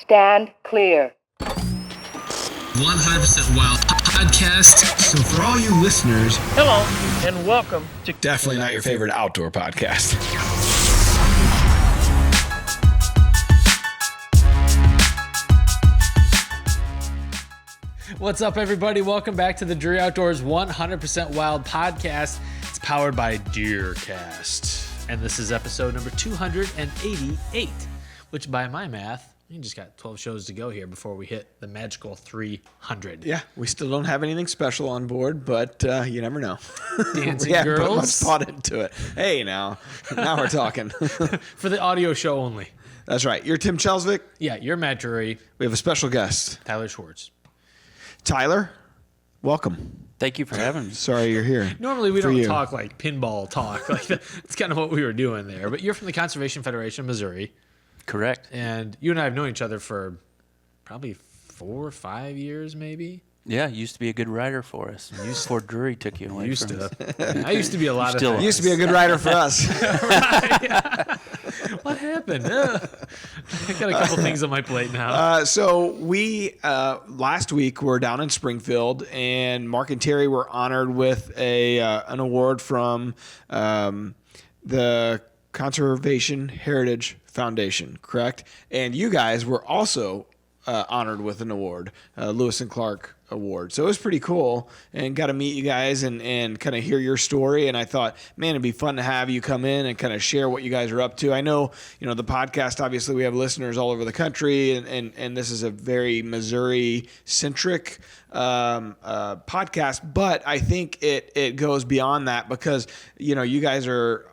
Stand clear. 100% Wild Podcast. So for all you listeners, Hello, and welcome to definitely not your favorite outdoor podcast. What's up, everybody? Welcome back to the Dreary Outdoors 100% Wild Podcast. It's powered by DeerCast. And this is episode number 288, which by my math, you just got 12 shows to go here before we hit the magical 300. Yeah, we still don't have anything special on board, but you never know. Dancing we haven't girls. put much thought into it. Hey, now we're talking. For the audio show only. That's right. You're Tim Chelsvik. Yeah, you're Matt Drury. We have a special guest. Tyler Schwartze. Tyler, welcome. Thank you for having me. Sorry you're here. Normally we don't talk like pinball talk. Like that's kind of what we were doing there. But you're from the Conservation Federation of Missouri. Correct. And you and I have known each other for probably 4 or 5 years, maybe. Yeah, you used to be a good writer for us. Before Drury took you away from us. I used to be a lot of things. You used to be a good writer for us. What happened? I got a couple things on my plate now. So we last week were down in Springfield, and Mark and Terry were honored with an award from the Conservation Heritage Foundation, correct? And you guys were also honored with an award, Lewis and Clark Award. So it was pretty cool, and got to meet you guys and kind of hear your story. And I thought, man, it'd be fun to have you come in and kind of share what you guys are up to. I know, the podcast, obviously we have listeners all over the country, and this is a very Missouri-centric podcast, but I think it goes beyond that because, you guys are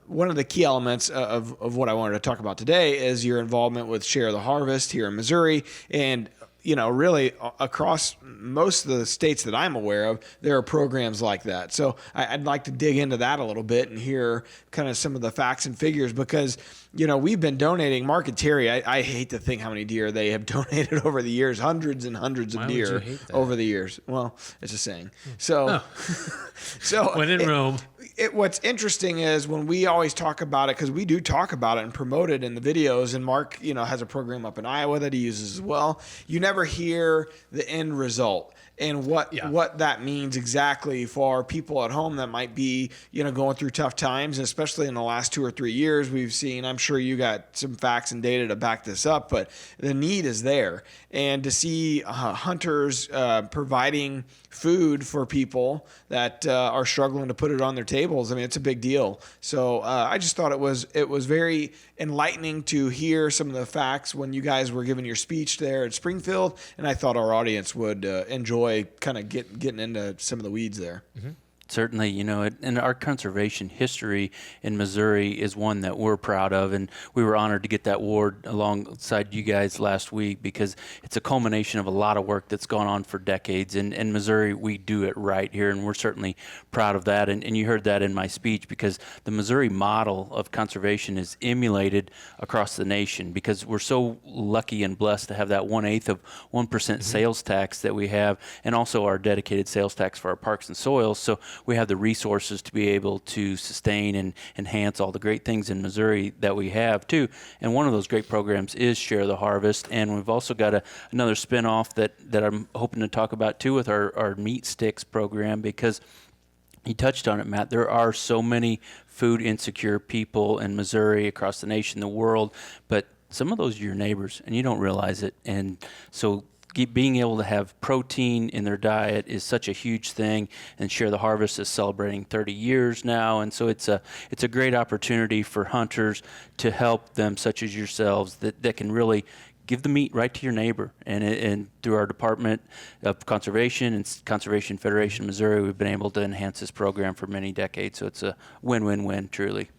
one of the key elements of what I wanted to talk about today is your involvement with Share the Harvest here in Missouri. And, really across most of the states that I'm aware of, there are programs like that. So I'd like to dig into that a little bit and hear kind of some of the facts and figures because, we've been donating. Mark and Terry, I hate to think how many deer they have donated over the years, hundreds and hundreds of deer over the years. Well, it's a saying. So, so when in Rome. What's interesting is when we always talk about it, because we do talk about it and promote it in the videos, and Mark, has a program up in Iowa that he uses as well. You never hear the end result and what that means exactly for people at home that might be, going through tough times, and especially in the last 2 or 3 years we've seen, I'm sure you got some facts and data to back this up, but the need is there. And to see hunters providing food for people that are struggling to put it on their tables, I mean, it's a big deal. So I just thought it was very enlightening to hear some of the facts when you guys were giving your speech there at Springfield, and I thought our audience would enjoy kind of getting into some of the weeds there. Mm-hmm. Certainly, and our conservation history in Missouri is one that we're proud of, and we were honored to get that award alongside you guys last week because it's a culmination of a lot of work that's gone on for decades. And in Missouri, we do it right here, and we're certainly proud of that. And you heard that in my speech because the Missouri model of conservation is emulated across the nation because we're so lucky and blessed to have that 1/8 of 1% sales tax that we have, and also our dedicated sales tax for our parks and soils. So we have the resources to be able to sustain and enhance all the great things in Missouri that we have too. And one of those great programs is Share the Harvest. And we've also got another spinoff that I'm hoping to talk about too with our Meat Sticks program because you touched on it, Matt. There are so many food insecure people in Missouri, across the nation, the world, but some of those are your neighbors and you don't realize it. And so being able to have protein in their diet is such a huge thing, and Share the Harvest is celebrating 30 years now, and so it's a great opportunity for hunters to help them, such as yourselves, that can really give the meat right to your neighbor. And through our Department of Conservation and Conservation Federation of Missouri, we've been able to enhance this program for many decades, so it's a win-win-win, truly.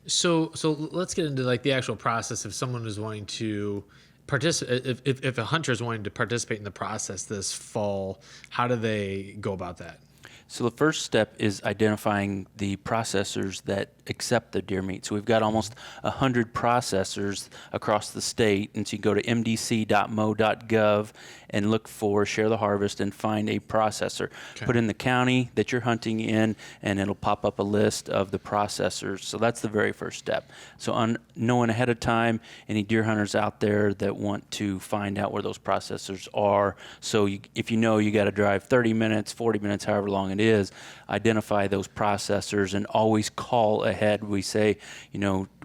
So let's get into like the actual process if someone is wanting to participate, if a hunter is wanting to participate in the process this fall, how do they go about that? So the first step is identifying the processors that accept the deer meat. So we've got almost 100 processors across the state, and so you go to mdc.mo.gov and look for Share the Harvest and find a processor. Okay. Put in the county that you're hunting in, and it'll pop up a list of the processors. So that's the very first step. So on knowing ahead of time, any deer hunters out there that want to find out where those processors are. So if you know you got to drive 30 minutes, 40 minutes, however long it is, identify those processors and always call ahead. We say,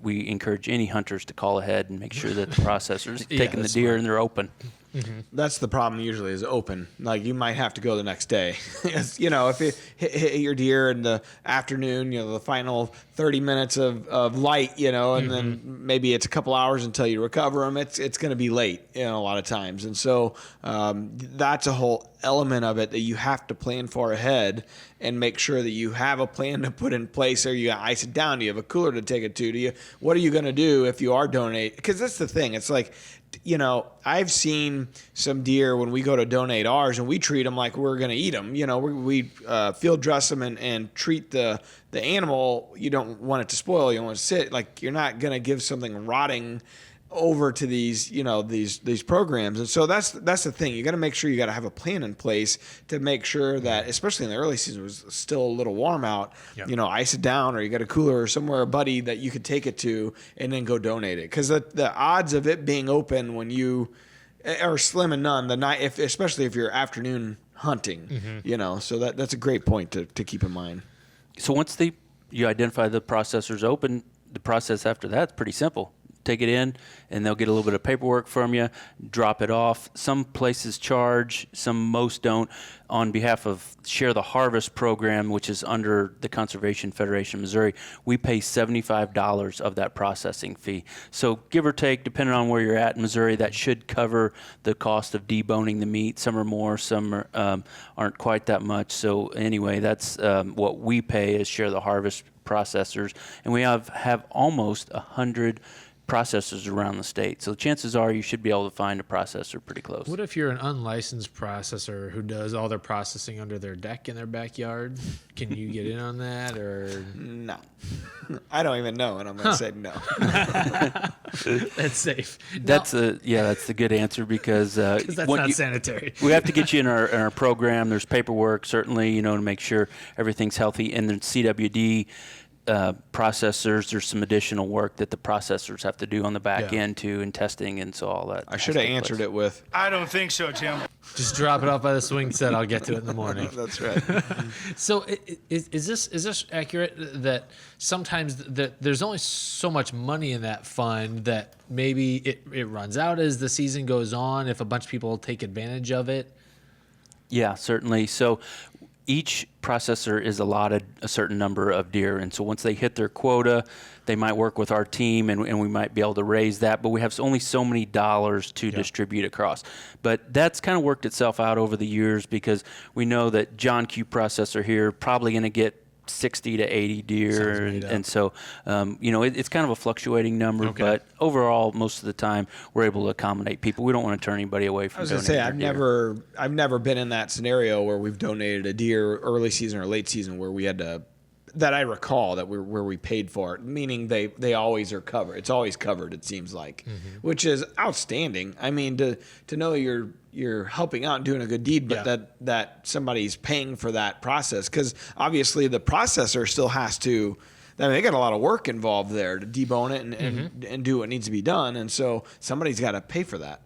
we encourage any hunters to call ahead and make sure that the processor's taking the deer and they're open. Mm-hmm. That's the problem usually is open. Like you might have to go the next day. If you hit your deer in the afternoon, the final 30 minutes of light, and then maybe it's a couple hours until you recover them. It's going to be late, a lot of times. And so that's a whole element of it that you have to plan for ahead and make sure that you have a plan to put in place. Or you ice it down? Do you have a cooler to take it to? What are you going to do if you are donating? Because that's the thing. It's like, I've seen some deer when we go to donate ours and we treat them like we're going to eat them. We field dress them and treat the animal. You don't want it to spoil. You want it to sit. Like you're not going to give something rotting over to these programs. And so that's the thing. You got to make sure you got to have a plan in place to make sure that, especially in the early season, it was still a little warm out, ice it down, or you got a cooler or somewhere, a buddy that you could take it to and then go donate it. Cause the odds of it being open when you are slim and none especially if you're afternoon hunting, so that's a great point to keep in mind. So once you identify the processors open, the process after that's pretty simple. Take it in, and they'll get a little bit of paperwork from you, drop it off. Some places charge, most don't. On behalf of Share the Harvest program, which is under the Conservation Federation of Missouri, we pay $75 of that processing fee. So give or take, depending on where you're at in Missouri, that should cover the cost of deboning the meat. Some are more, some aren't quite that much. So anyway, that's what we pay as Share the Harvest processors. And we have almost 100 processors around the state. So chances are you should be able to find a processor pretty close. What if you're an unlicensed processor who does all their processing under their deck in their backyard? Can you get in on that or no? I don't even know, and I'm going to say no. That's safe. That's a good answer because that's not sanitary. We have to get you in our program. There's paperwork certainly, to make sure everything's healthy. And then CWD processors, there's some additional work that the processors have to do on the back end too, and testing, and so all that. I should have answered it with, I don't think so, Tim. Just drop it off by the swing set. I'll get to it in the morning. That's right. So is this accurate that sometimes that there's only so much money in that fund that maybe it runs out as the season goes on if a bunch of people take advantage of it? Yeah, certainly. So each processor is allotted a certain number of deer, and so once they hit their quota, they might work with our team, and we might be able to raise that, but we have only so many dollars to distribute across. But that's kind of worked itself out over the years because we know that John Q processor here probably going to get 60 to 80 deer, and so it's kind of a fluctuating number, but overall most of the time we're able to accommodate people. We don't want to turn anybody away from donating. I was going to say I've never been in that scenario where we've donated a deer early season or late season where we had to, that I recall, where we paid for it, meaning they always are covered. It's always covered, it seems like, which is outstanding. I mean, to know you're helping out and doing a good deed, but that somebody's paying for that process, because obviously the processor still has to. I mean, they got a lot of work involved there to debone it and do what needs to be done, and so somebody's got to pay for that.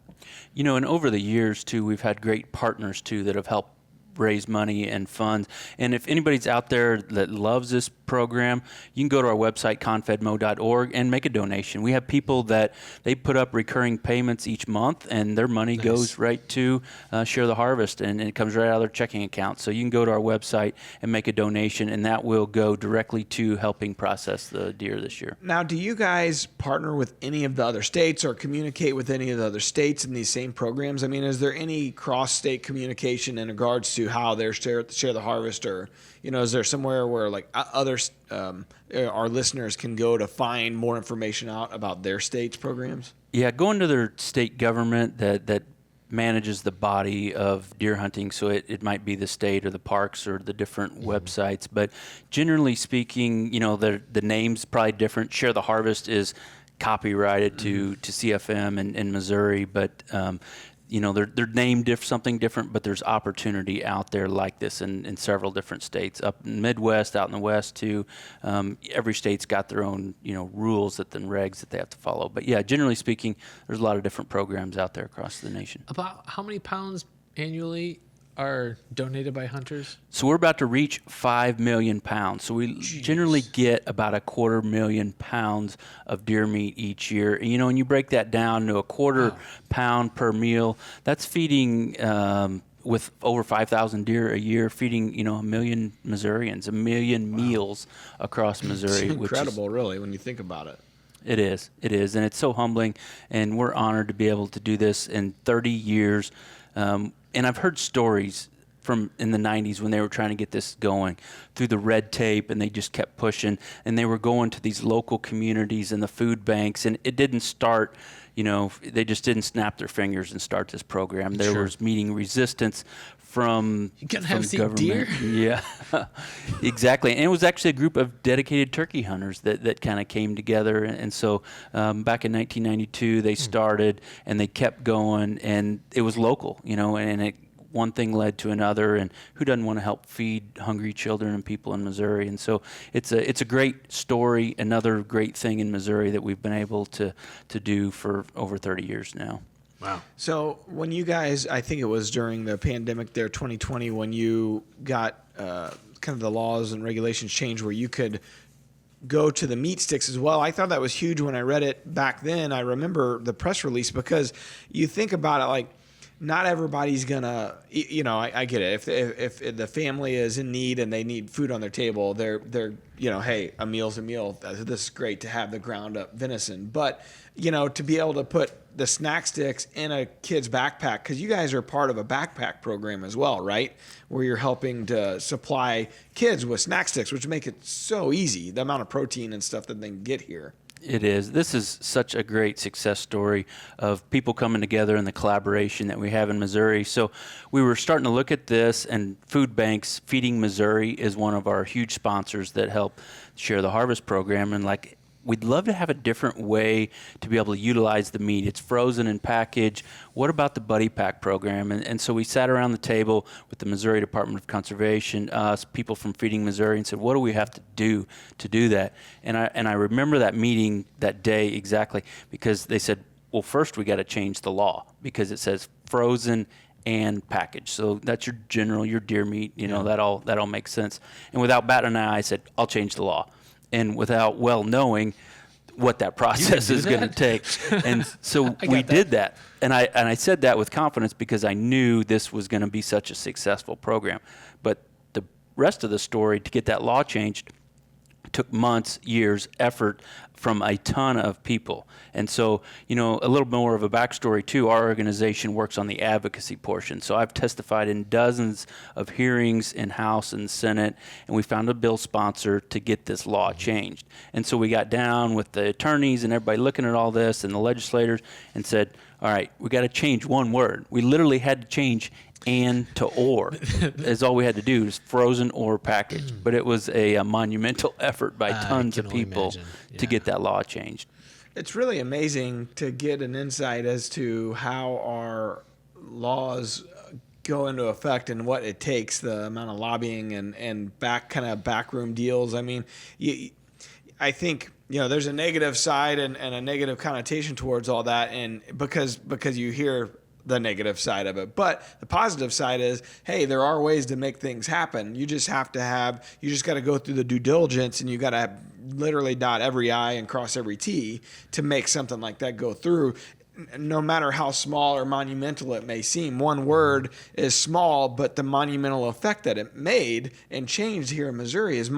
And over the years too, we've had great partners too that have helped raise money and funds. And if anybody's out there that loves this program, you can go to our website, confedmo.org, and make a donation. We have people that they put up recurring payments each month, and their money goes right to Share the Harvest, and it comes right out of their checking account. So you can go to our website and make a donation, and that will go directly to helping process the deer this year. Now, do you guys partner with any of the other states or communicate with any of the other states in these same programs? I mean, is there any cross-state communication in regards to how they're share the harvest, or is there somewhere where like our listeners can go to find more information out about their state's programs? Yeah, going to their state government that manages the body of deer hunting. So it might be the state or the parks or the different websites. But generally speaking, the name's probably different. Share the Harvest is copyrighted to CFM in Missouri, but they're named something different, but there's opportunity out there like this in several different states, up in the Midwest, out in the West too. Every state's got their own, rules and regs that they have to follow. But yeah, generally speaking, there's a lot of different programs out there across the nation. About how many pounds annually are donated by hunters? So we're about to reach 5 million pounds. So we generally get about 250,000 pounds of deer meat each year. And, and you break that down to a quarter pound per meal. That's feeding with over 5,000 deer a year, feeding 1 million Missourians, 1 million meals across Missouri. It's incredible, really, when you think about it. It is, and it's so humbling. And we're honored to be able to do this in 30 years. And I've heard stories from in the 90s when they were trying to get this going through the red tape, and they just kept pushing, and they were going to these local communities and the food banks, and it didn't start, they just didn't snap their fingers and start this program. There was meeting resistance from government. Deer? Yeah, exactly. And it was actually a group of dedicated turkey hunters that kind of came together. And so back in 1992, they started, and they kept going, and it was local, and one thing led to another, and who doesn't want to help feed hungry children and people in Missouri? And so it's a great story, another great thing in Missouri that we've been able to do for over 30 years now. Wow. So when you guys, I think it was during the pandemic there, 2020, when you got kind of the laws and regulations changed where you could go to the meat sticks as well. I thought that was huge when I read it back then. I remember the press release, because you think about it, like, not everybody's gonna, I get it. If the family is in need and they need food on their table, they're hey, a meal's a meal. This is great to have the ground up venison, but to be able to put the snack sticks in a kid's backpack, because you guys are part of a backpack program as well, right? Where you're helping to supply kids with snack sticks, which make it so easy, the amount of protein and stuff that they can get here. It is. This is such a great success story of people coming together and the collaboration that we have in Missouri. So we were starting to look at this, and food banks, Feeding Missouri is one of our huge sponsors that help Share the Harvest program. And we'd love to have a different way to be able to utilize the meat. It's frozen and packaged. What about the Buddy Pack program? And so we sat around the table with the Missouri Department of Conservation, us, people from Feeding Missouri, and said, what do we have to do that? And I remember that meeting that day exactly, because they said, well, first we got to change the law, because it says frozen and packaged. So that's your deer meat, that all makes sense. And without batting an eye, I said, I'll change the law. And without well knowing what that process is going to take. And so we did that. And I said that with confidence because I knew this was going to be such a successful program. But the rest of the story, to get that law changed, took months, years, effort from a ton of people. And so, a little more of a backstory too, our organization works on the advocacy portion. So I've testified in dozens of hearings in House and Senate, and we found a bill sponsor to get this law changed. And so we got down with the attorneys and everybody looking at all this and the legislators and said, all right, we got to change one word. We literally had to change and to or is all we had to do, is frozen or packaged. But it was a monumental effort by tons of people to get that law changed. It's really amazing to get an insight as to how our laws go into effect and what it takes, the amount of lobbying and backroom deals. I mean, I think there's a negative side and a negative connotation towards all that, and because you hear the negative side of it. But the positive side is, hey, there are ways to make things happen. You just got to go through the due diligence, and you got to literally dot every I and cross every T to make something like that go through. No matter how small or monumental it may seem, one word is small, but the monumental effect that it made and changed here in Missouri is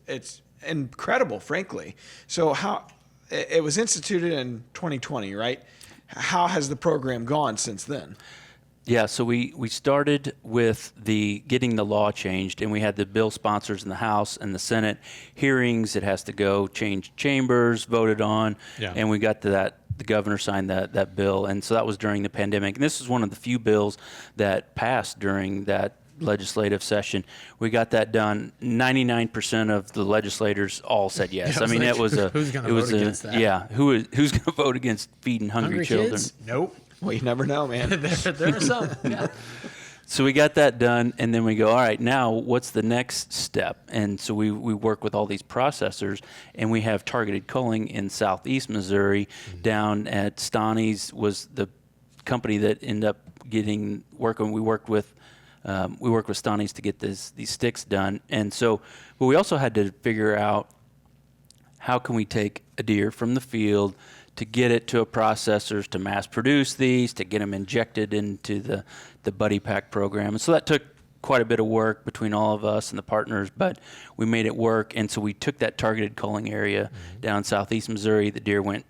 it's incredible, frankly. So how it was instituted in 2020, right? How has the program gone since then? Yeah, so we started with getting the law changed, and we had the bill sponsors in the House and the Senate hearings. It has to go change chambers, voted on, and we got to the governor signed that bill, and so that was during the pandemic. And this is one of the few bills that passed during that legislative session. We got that done. 99% of the legislators all said yes. I mean, like, it was a who's gonna it was vote a against that? yeah. Who's going to vote against feeding hungry children? Kids? Nope. Well, you never know, man. there are some. Yeah. So we got that done, and then we go, all right, now what's the next step? And so we work with all these processors, and we have targeted culling in southeast Missouri. Down at Stoney's was the company that ended up working. We worked with Stoney's to get these sticks done. And so, but we also had to figure out how can we take a deer from the field to get it to a processors to mass produce these, to get them injected into the buddy pack program. And so that took quite a bit of work between all of us and the partners, but we made it work. And so we took that targeted culling area down southeast Missouri. The deer went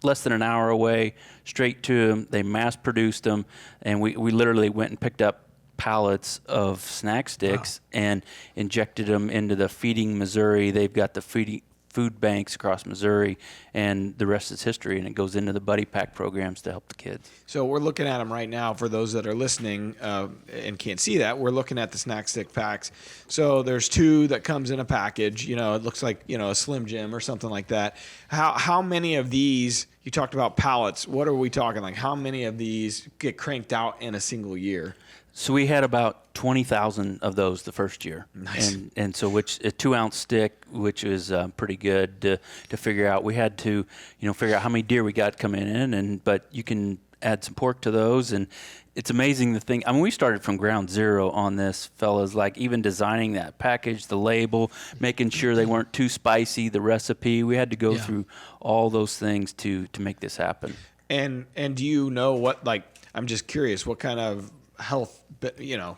less than an hour away, straight to them. They mass produced them, and we literally went and picked up pallets of snack sticks and injected them into the Feeding Missouri. They've got the food banks across Missouri, and the rest is history, and it goes into the buddy pack programs to help the kids. So we're looking at them right now. For those that are listening and can't see that, we're looking at the snack stick packs. So there's 2 that comes in a package. You know, it looks like, you know, a Slim Jim or something like that. How many of these, you talked about pallets, what are we talking, like how many of these get cranked out in a single year? So we had about 20,000 of those the first year. Nice. And so which a 2-ounce stick, which is pretty good to figure out. We had to, figure out how many deer we got coming in, but you can add some pork to those. And it's amazing we started from ground zero on this, fellas, like even designing that package, the label, making sure they weren't too spicy, the recipe. We had to go through all those things to make this happen. And do you know what, like, I'm just curious, what kind of health,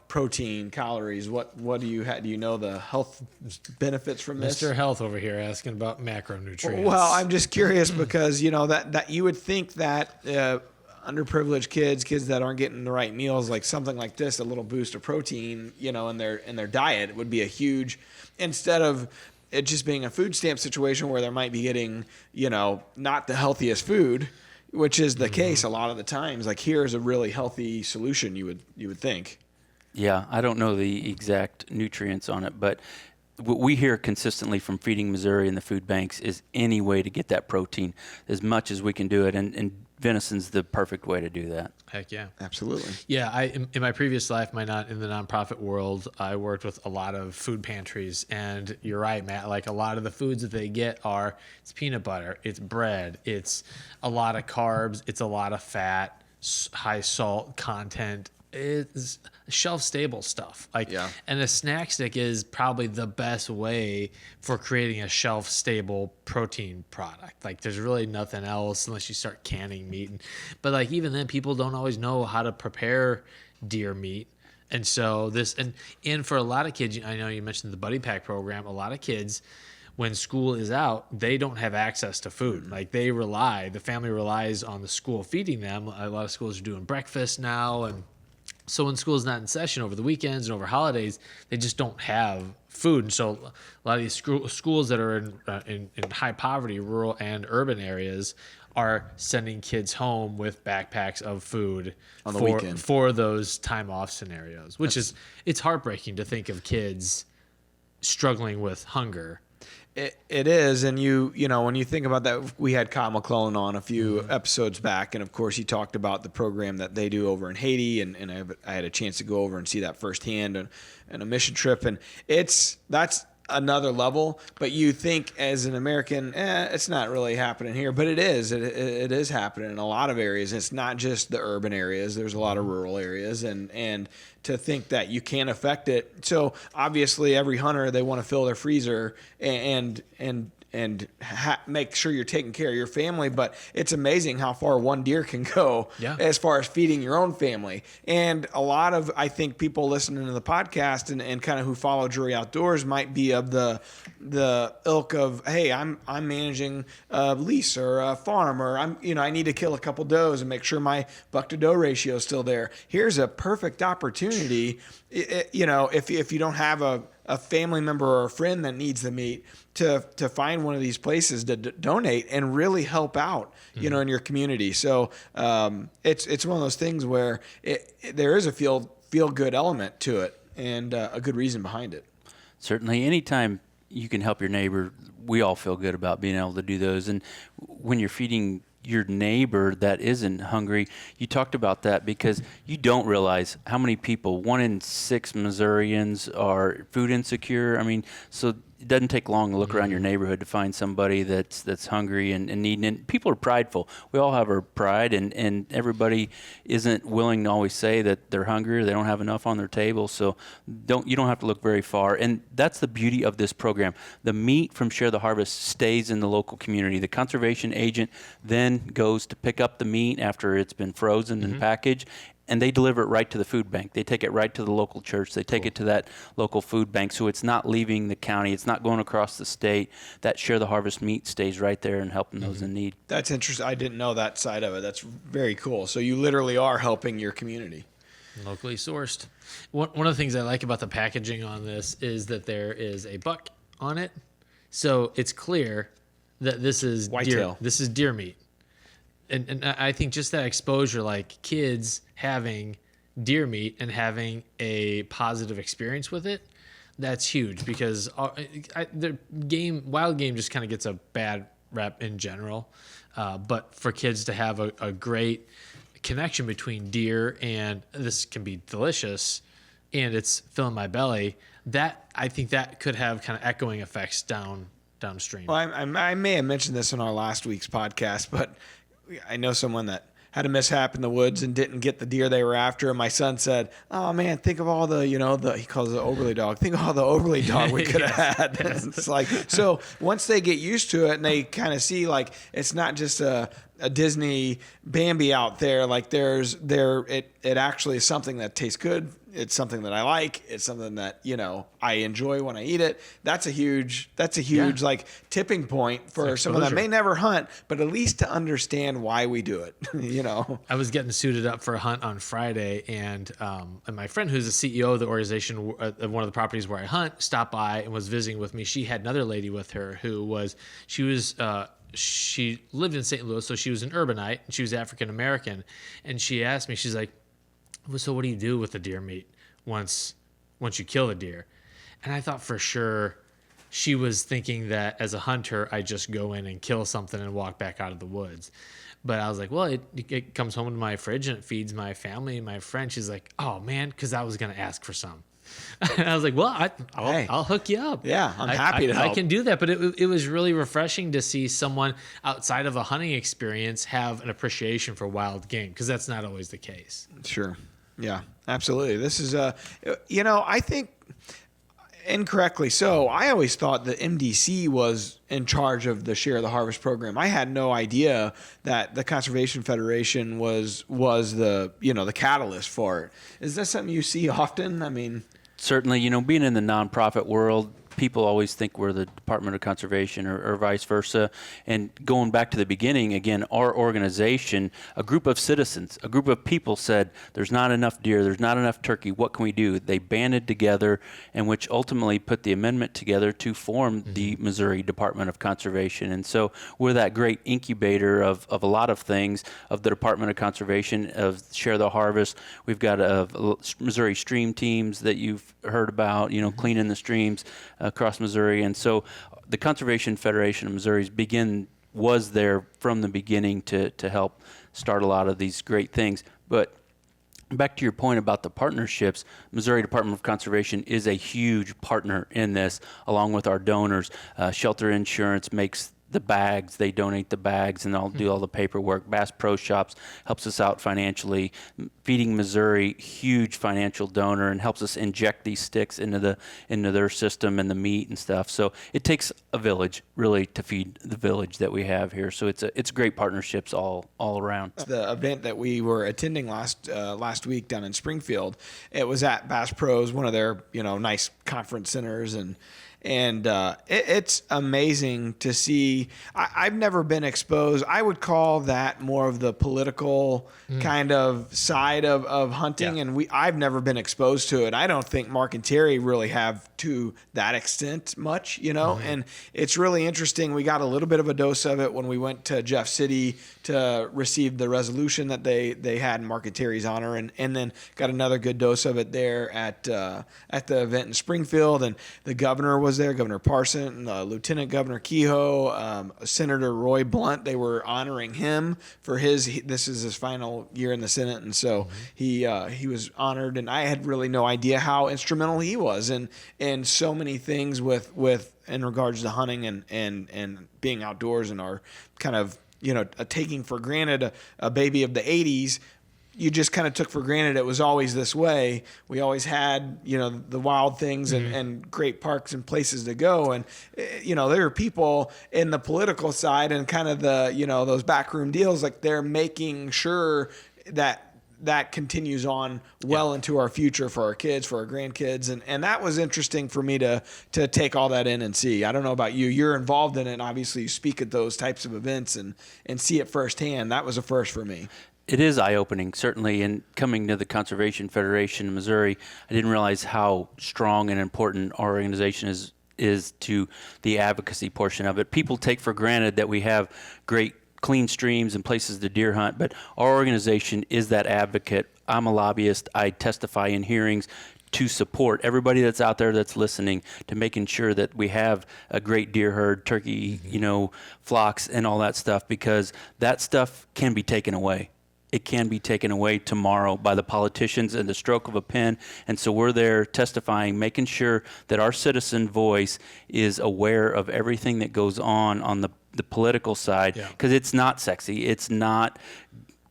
protein, calories, what do you have? Do you know the health benefits from this? Mr. Health over here asking about macronutrients. Well, I'm just curious because, that you would think that underprivileged kids that aren't getting the right meals, like something like this, a little boost of protein, in their diet would be a huge, instead of it just being a food stamp situation where they might be getting, not the healthiest food, which is the case a lot of the times. Like, here's a really healthy solution, you would think. Yeah, I don't know the exact nutrients on it, but what we hear consistently from Feeding Missouri and the food banks is any way to get that protein as much as we can do it, and venison's the perfect way to do that. Heck yeah. Absolutely. Yeah, in my previous life, in the nonprofit world, I worked with a lot of food pantries, and you're right, Matt, like a lot of the foods that they get it's peanut butter, it's bread, it's a lot of carbs, it's a lot of fat, high salt content. It's shelf-stable stuff. And a snack stick is probably the best way for creating a shelf-stable protein product. Like, there's really nothing else unless you start canning meat. But even then, people don't always know how to prepare deer meat. And so and for a lot of kids, I know you mentioned the Buddy Pack program. A lot of kids, when school is out, they don't have access to food. Like, the family relies on the school feeding them. A lot of schools are doing breakfast now, and so when school's not in session over the weekends and over holidays, they just don't have food. And so a lot of these schools that are in high poverty, rural and urban areas, are sending kids home with backpacks of food on the weekend for those time off scenarios, it's heartbreaking to think of kids struggling with hunger. It is, and when you think about that, we had Kyle McClellan on a few episodes back, and of course he talked about the program that they do over in Haiti, and I had a chance to go over and see that firsthand on a mission trip, and that's another level. But you think as an American, it's not really happening here, but it is. It is happening in a lot of areas. It's not just the urban areas. There's a lot of rural areas, and to think that you can't affect it. So obviously, every hunter, they want to fill their freezer and make sure you're taking care of your family. But it's amazing how far one deer can go as far as feeding your own family. And a lot of, I think, people listening to the podcast and kind of who follow Drury Outdoors might be of the ilk of, hey, I'm managing a lease or a farm, or I need to kill a couple does and make sure my buck to doe ratio is still there. Here's a perfect opportunity. If you don't have a a family member or a friend that needs the meat to find one of these places to donate and really help out, you know, in your community. So it's one of those things where there is a feel good element to it and a good reason behind it. Certainly, anytime you can help your neighbor, we all feel good about being able to do those. And when you're feeding your neighbor that isn't hungry, you talked about that because you don't realize how many people, 1 in 6 Missourians are food insecure. I mean, so it doesn't take long to look around your neighborhood to find somebody that's hungry and needing it. People are prideful. We all have our pride, and everybody isn't willing to always say that they're hungry or they don't have enough on their table. So you don't have to look very far. And that's the beauty of this program. The meat from Share the Harvest stays in the local community. The conservation agent then goes to pick up the meat after it's been frozen and packaged, and they deliver it right to the food bank. They take it right to the local church. They take it to that local food bank. So it's not leaving the county. It's not going across the state. That Share the Harvest meat stays right there and helping those in need. That's interesting. I didn't know that side of it. That's very cool. So you literally are helping your community. Locally sourced. One of the things I like about the packaging on this is that there is a buck on it. So it's clear that this is Whitetail. This is deer meat. And I think just that exposure, like kids having deer meat and having a positive experience with it, that's huge because wild game just kind of gets a bad rep in general. But for kids to have a great connection between deer and this can be delicious and it's filling my belly, that I think that could have kind of echoing effects downstream. Well, I may have mentioned this in our last week's podcast, but I know someone that had a mishap in the woods and didn't get the deer they were after. And my son said, "Oh man, think of all the, he calls it overly dog. Think of all the overly dog we could have had." It's like, so once they get used to it and they kind of see like, it's not just a Disney Bambi out there. Like it actually is something that tastes good. It's something that I like. It's something that, I enjoy when I eat it. That's a huge like tipping point for someone that may never hunt, but at least to understand why we do it, I was getting suited up for a hunt on Friday and my friend who's the CEO of the organization of one of the properties where I hunt stopped by and was visiting with me. She had another lady with her she lived in St. Louis, so she was an urbanite and she was African American. And she asked me, she's like, "So what do you do with the deer meat once you kill the deer?" And I thought for sure she was thinking that as a hunter, I just go in and kill something and walk back out of the woods. But I was like, well, it comes home to my fridge and it feeds my family and my friend. She's like, "Oh man," because I was going to ask for some. And I was like, well, I'll hook you up. Yeah, I'm happy to help. I can do that. But it was really refreshing to see someone outside of a hunting experience have an appreciation for wild game because that's not always the case. Sure. Yeah, absolutely. This is, I think incorrectly so. I always thought the MDC was in charge of the Share the Harvest program. I had no idea that the Conservation Federation was the, the catalyst for it. Is that something you see often? I mean, certainly, being in the nonprofit world, people always think we're the Department of Conservation or vice versa. And going back to the beginning, again, our organization, a group of citizens, a group of people said, there's not enough deer, there's not enough turkey, what can we do? They banded together, and which ultimately put the amendment together to form the Missouri Department of Conservation. And so we're that great incubator of a lot of things, of the Department of Conservation, of Share the Harvest. We've got Missouri stream teams that you've heard about, cleaning the streams across Missouri. And so the Conservation Federation of Missouri was there from the beginning to help start a lot of these great things. But back to your point about the partnerships, Missouri Department of Conservation is a huge partner in this, along with our donors. Shelter Insurance makes the bags, they donate the bags, and I'll do all the paperwork. Bass Pro Shops helps us out financially. Feeding Missouri, huge financial donor, and helps us inject these sticks into their system and the meat and stuff. So it takes a village really to feed the village that we have here. So it's great partnerships all around. The event that we were attending last week down in Springfield, it was at Bass Pro's, one of their nice conference centers, and and it's amazing to see. I've never been exposed. I would call that more of the political kind of side of hunting, and I've never been exposed to it. I don't think Mark and Terry really have to that extent much, and it's really interesting. We got a little bit of a dose of it when we went to Jeff City to receive the resolution that they had in Mark and Terry's honor, and then got another good dose of it there at the event in Springfield. And the governor was there, Governor Parson, Lieutenant Governor Kehoe, Senator Roy Blunt. They were honoring him for this is his final year in the Senate, and so he was honored. And I had really no idea how instrumental he was in so many things with in regards to hunting and being outdoors, and our kind of taking for granted a baby of the 80s. You just kind of took for granted it was always this way. We always had, the wild things and great parks and places to go. And, there are people in the political side and kind of the, those backroom deals, like they're making sure that continues on well into our future for our kids, for our grandkids. And that was interesting for me to take all that in and see. I don't know about you. You're involved in it, and obviously you speak at those types of events and see it firsthand. That was a first for me. It is eye-opening, certainly. In coming to the Conservation Federation in Missouri, I didn't realize how strong and important our organization is to the advocacy portion of it. People take for granted that we have great clean streams and places to deer hunt, but our organization is that advocate. I'm a lobbyist. I testify in hearings to support everybody that's out there that's listening, to making sure that we have a great deer herd, turkey, flocks, and all that stuff, because that stuff can be taken away. It can be taken away tomorrow by the politicians in the stroke of a pen. And so we're there testifying, making sure that our citizen voice is aware of everything that goes on the political side, because it's not sexy. It's not,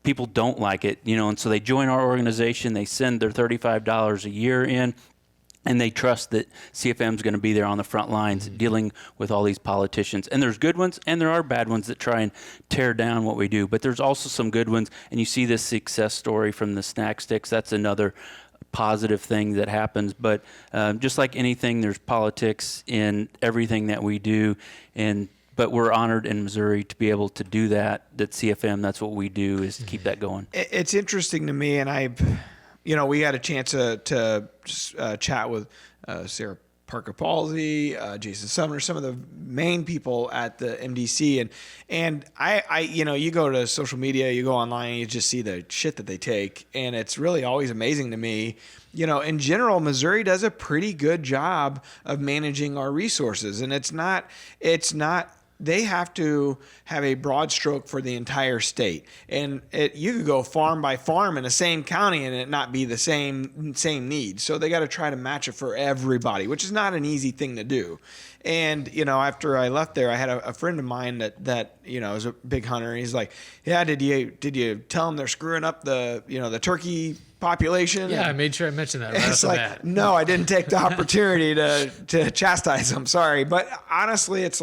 people don't like it, and so they join our organization, they send their $35 a year in, and they trust that CFM is going to be there on the front lines dealing with all these politicians. And there's good ones, and there are bad ones that try and tear down what we do. But there's also some good ones, and you see this success story from the snack sticks. That's another positive thing that happens. But just like anything, there's politics in everything that we do. But we're honored in Missouri to be able to do that. That CFM, that's what we do, is to keep that going. It's interesting to me, and we had a chance to chat with Sarah Parker Palsy, Jason Sumner, some of the main people at the MDC, and I you go to social media, you go online, and you just see the shit that they take, and it's really always amazing to me. In general, Missouri does a pretty good job of managing our resources, and it's not. They have to have a broad stroke for the entire state, and you could go farm by farm in the same county and it not be the same need. So they got to try to match it for everybody, which is not an easy thing to do. And after I left there, I had a friend of mine that is a big hunter, and he's like, "Yeah, did you tell them they're screwing up the turkey population?" Yeah, I made sure I mentioned that right off the bat. No, I didn't take the opportunity to chastise them. Sorry. But honestly, it's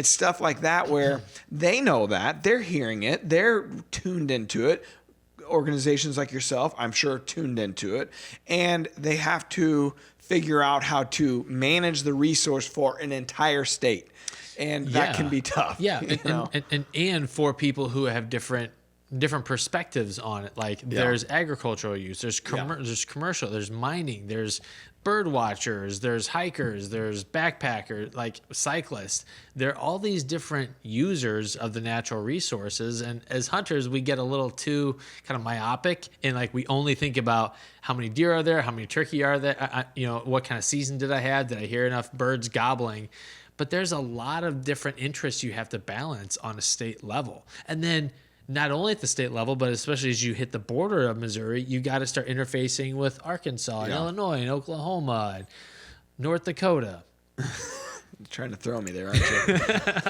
stuff like that where they know that, they're hearing it, they're tuned into it. Organizations like yourself, I'm sure, tuned into it, and they have to figure out how to manage the resource for an entire state. And that can be tough. Yeah. And for people who have different perspectives on it. Like there's agricultural use, there's commercial, there's mining, there's bird watchers, there's hikers, there's backpackers, like cyclists. There are all these different users of the natural resources. And as hunters, we get a little too kind of myopic, and like we only think about how many deer are there, how many turkey are there, what kind of season did I have? Did I hear enough birds gobbling? But there's a lot of different interests you have to balance on a state level. And then not only at the state level, but especially as you hit the border of Missouri, you got to start interfacing with Arkansas and Illinois and Oklahoma and North Dakota. You're trying to throw me there, aren't you?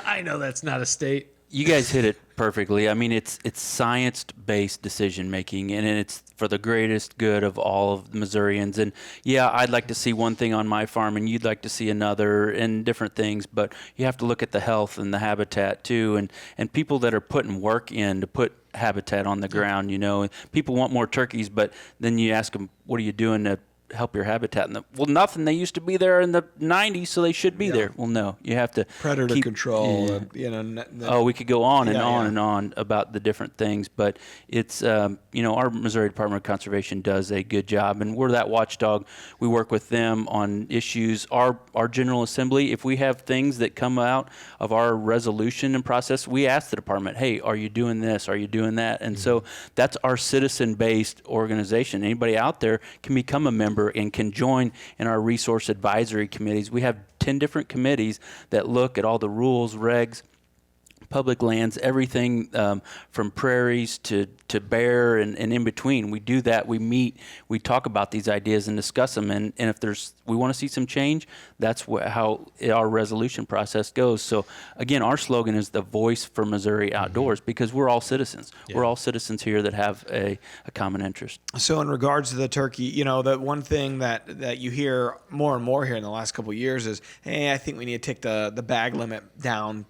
I know that's not a state. You guys hit it perfectly. I mean, it's science-based decision-making, and it's for the greatest good of all of the Missourians. And, yeah, I'd like to see one thing on my farm, and you'd like to see another, and different things. But you have to look at the health and the habitat, too, and people that are putting work in to put habitat on the ground, People want more turkeys, but then you ask them, what are you doing to help your habitat. And well, nothing. They used to be there in the 90s, so they should be there. Well, no, you have to predator control. We could go on and on and on about the different things, but it's our Missouri Department of Conservation does a good job, and we're that watchdog. We work with them on issues. Our General Assembly, if we have things that come out of our resolution and process, we ask the department, hey, are you doing this? Are you doing that? And so that's our citizen-based organization. Anybody out there can become a member and can join in our resource advisory committees. We have 10 different committees that look at all the rules, regs, public lands, everything from prairies to bear and in between. We do that. We meet. We talk about these ideas and discuss them. And if we want to see some change, that's how our resolution process goes. So again, our slogan is the voice for Missouri outdoors, because we're all citizens. Yeah. We're all citizens here that have a common interest. So in regards to the turkey, the one thing that you hear more and more here in the last couple of years is, hey, I think we need to take the bag limit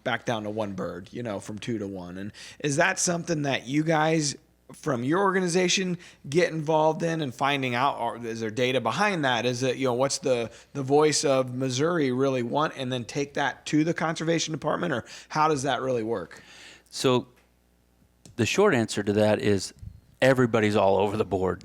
back down to one bird. From 2 to 1. And is that something that you guys from your organization get involved in and finding out, or is there data behind that? Is it, what's the voice of Missouri really want, and then take that to the conservation department, or how does that really work? So the short answer to that is everybody's all over the board.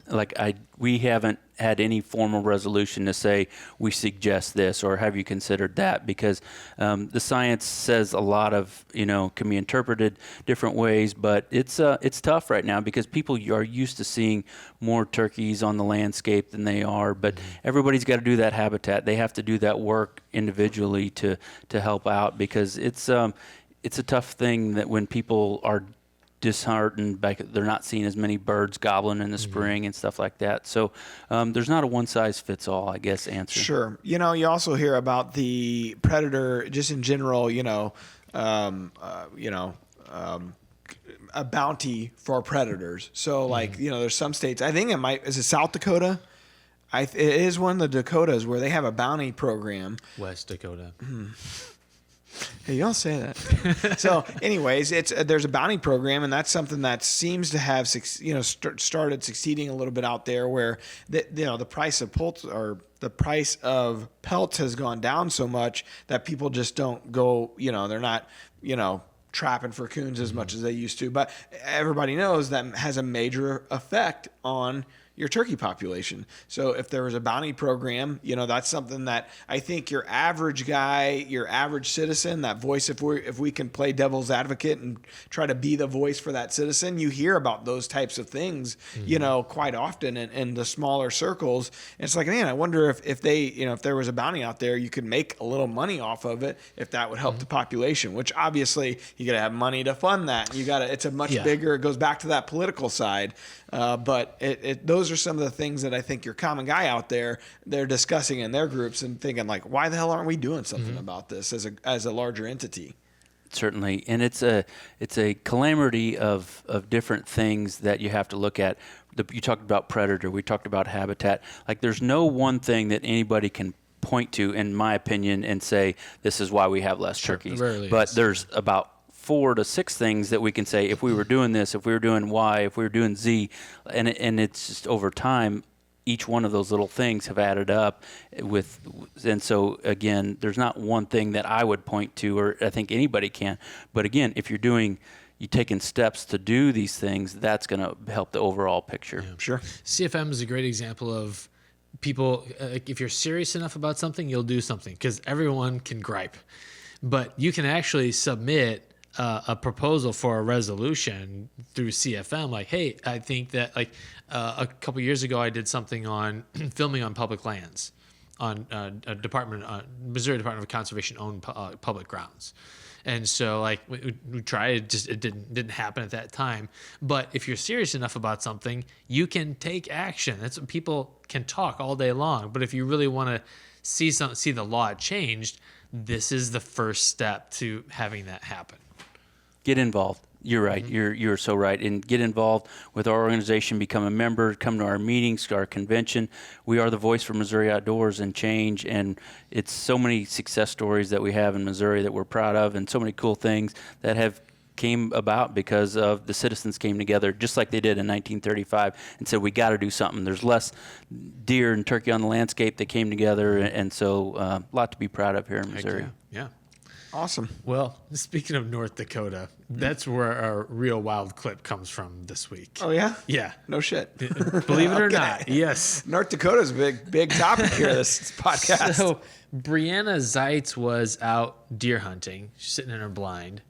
We haven't had any formal resolution to say we suggest this or have you considered that, because the science says a lot of can be interpreted different ways, but it's tough right now because people are used to seeing more turkeys on the landscape than they are, but everybody's got to do that habitat. They have to do that work individually to help out, because it's a tough thing that when people are disheartened by they're not seeing as many birds gobbling in the spring and stuff like that. So there's not a one size fits all, I guess, answer. Sure. You also hear about the predator just in general, a bounty for predators. So there's some states, I think is it South Dakota? It is one of the Dakotas where they have a bounty program. West Dakota. Hey, you don't say that. So, anyways, there's a bounty program, and that's something that seems to have started succeeding a little bit out there, where the price of pelts has gone down so much that people just don't go. They're not trapping for coons as much as they used to. But everybody knows that has a major effect on your turkey population. So if there was a bounty program, that's something that I think your average guy, your average citizen, that voice, if we can play devil's advocate and try to be the voice for that citizen, you hear about those types of things, quite often in the smaller circles. And it's like, man, I wonder if they, if there was a bounty out there, you could make a little money off of it, if that would help the population, which obviously you got to have money to fund that. It's a much bigger, it goes back to that political side. But those are some of the things that I think your common guy out there, they're discussing in their groups and thinking like, why the hell aren't we doing something about this as a larger entity? Certainly, and it's a calamity of different things that you have to look at. You talked about predator, we talked about habitat. There's no one thing that anybody can point to, in my opinion, and say this is why we have less turkeys. But there's about 4 to 6 things that we can say, if we were doing this, if we were doing Y, if we were doing Z, and it's just over time, each one of those little things have added up and so again, there's not one thing that I would point to, or I think anybody can. But again, if you're taking steps to do these things, that's going to help the overall picture. Yeah, sure. CFM is a great example of people, if you're serious enough about something, you'll do something, because everyone can gripe, but you can actually submit a proposal for a resolution through CFM. Hey, I think that a couple years ago I did something on filming on public lands on Missouri Department of Conservation owned public grounds. And so we tried, it didn't happen at that time. But if you're serious enough about something, you can take action. That's what people can talk all day long. But if you really want to see the law changed, this is the first step to having that happen. Get involved. You're right. You're so right. And get involved with our organization. Become a member. Come to our meetings, to our convention. We are the voice for Missouri outdoors and change. And it's so many success stories that we have in Missouri that we're proud of, and so many cool things that have came about because of the citizens came together, just like they did in 1935, and said, we got to do something. There's less deer and turkey on the landscape. They came together, and so a lot to be proud of here in Missouri. Yeah. Awesome. Well, speaking of North Dakota, that's where our real wild clip comes from this week. Oh, yeah? Yeah. No shit. Believe it or not. Yes. North Dakota's a big topic here, this podcast. So Brianna Zeitz was out deer hunting. She's sitting in her blind,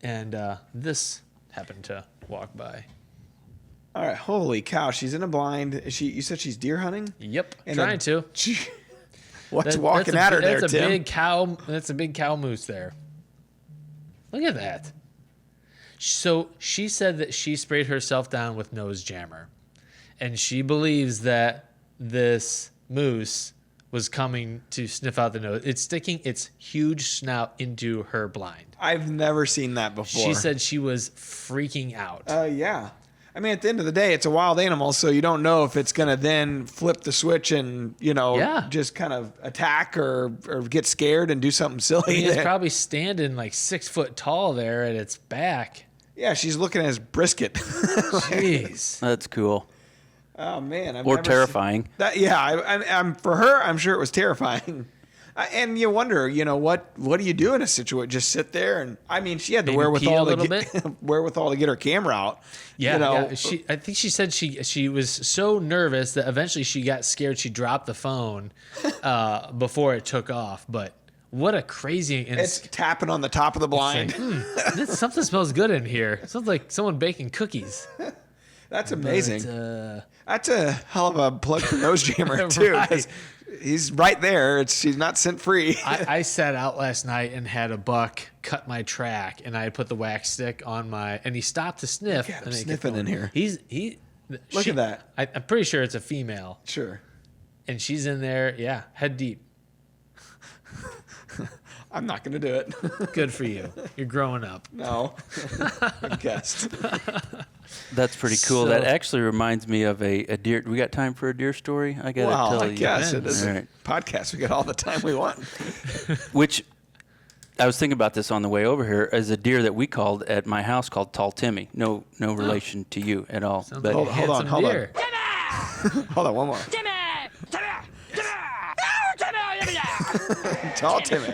and this happened to walk by. All right. Holy cow. She's in a blind. You said she's deer hunting? Yep. And Trying to. What's walking at her there, That's a Tim? big cow. That's a big cow moose there. Look at that. So she said that she sprayed herself down with nose jammer, and she believes that this moose was coming to sniff out the nose. It's sticking its huge snout into her blind. I've never seen that before. She said she was freaking out. Yeah. I mean, at the end of the day, it's a wild animal, so you don't know if it's going to then flip the switch and, just kind of attack or get scared and do something silly. It's probably standing like 6 foot tall there at its back. Yeah, she's looking at his brisket. Jeez. That's cool. Oh, man. Or terrifying. I'm for her, I'm sure it was terrifying. And you wonder, what do you do in a situation? Just sit there and, I mean, she had the Maybe wherewithal pee a little bit? wherewithal to get her camera out. Yeah. I think she said she was so nervous that eventually she got scared. She dropped the phone before it took off. But what a crazy! And it's tapping on the top of the blind. Like, something smells good in here. It sounds like someone baking cookies. That's amazing. But, that's a hell of a plug for Nose Jammer too. Right. He's right there. She's not scent free. I sat out last night and had a buck cut my track, and I put the wax stick on and he stopped to sniff. Look at him and sniffing in here. Look at that. I'm pretty sure it's a female. Sure. And she's in there, head deep. I'm not going to do it. Good for you. You're growing up. No. Good guess. That's pretty cool. That actually reminds me of a deer. We got time for a deer story? I got to tell you. Yes, it is All a right. podcast. We got all the time we want. Which I was thinking about this on the way over here as a deer that we called at my house called Tall Timmy. No relation to you at all. Sounds But like a hold on, handsome hold on. deer. Hold on, one more. Tall Timmy.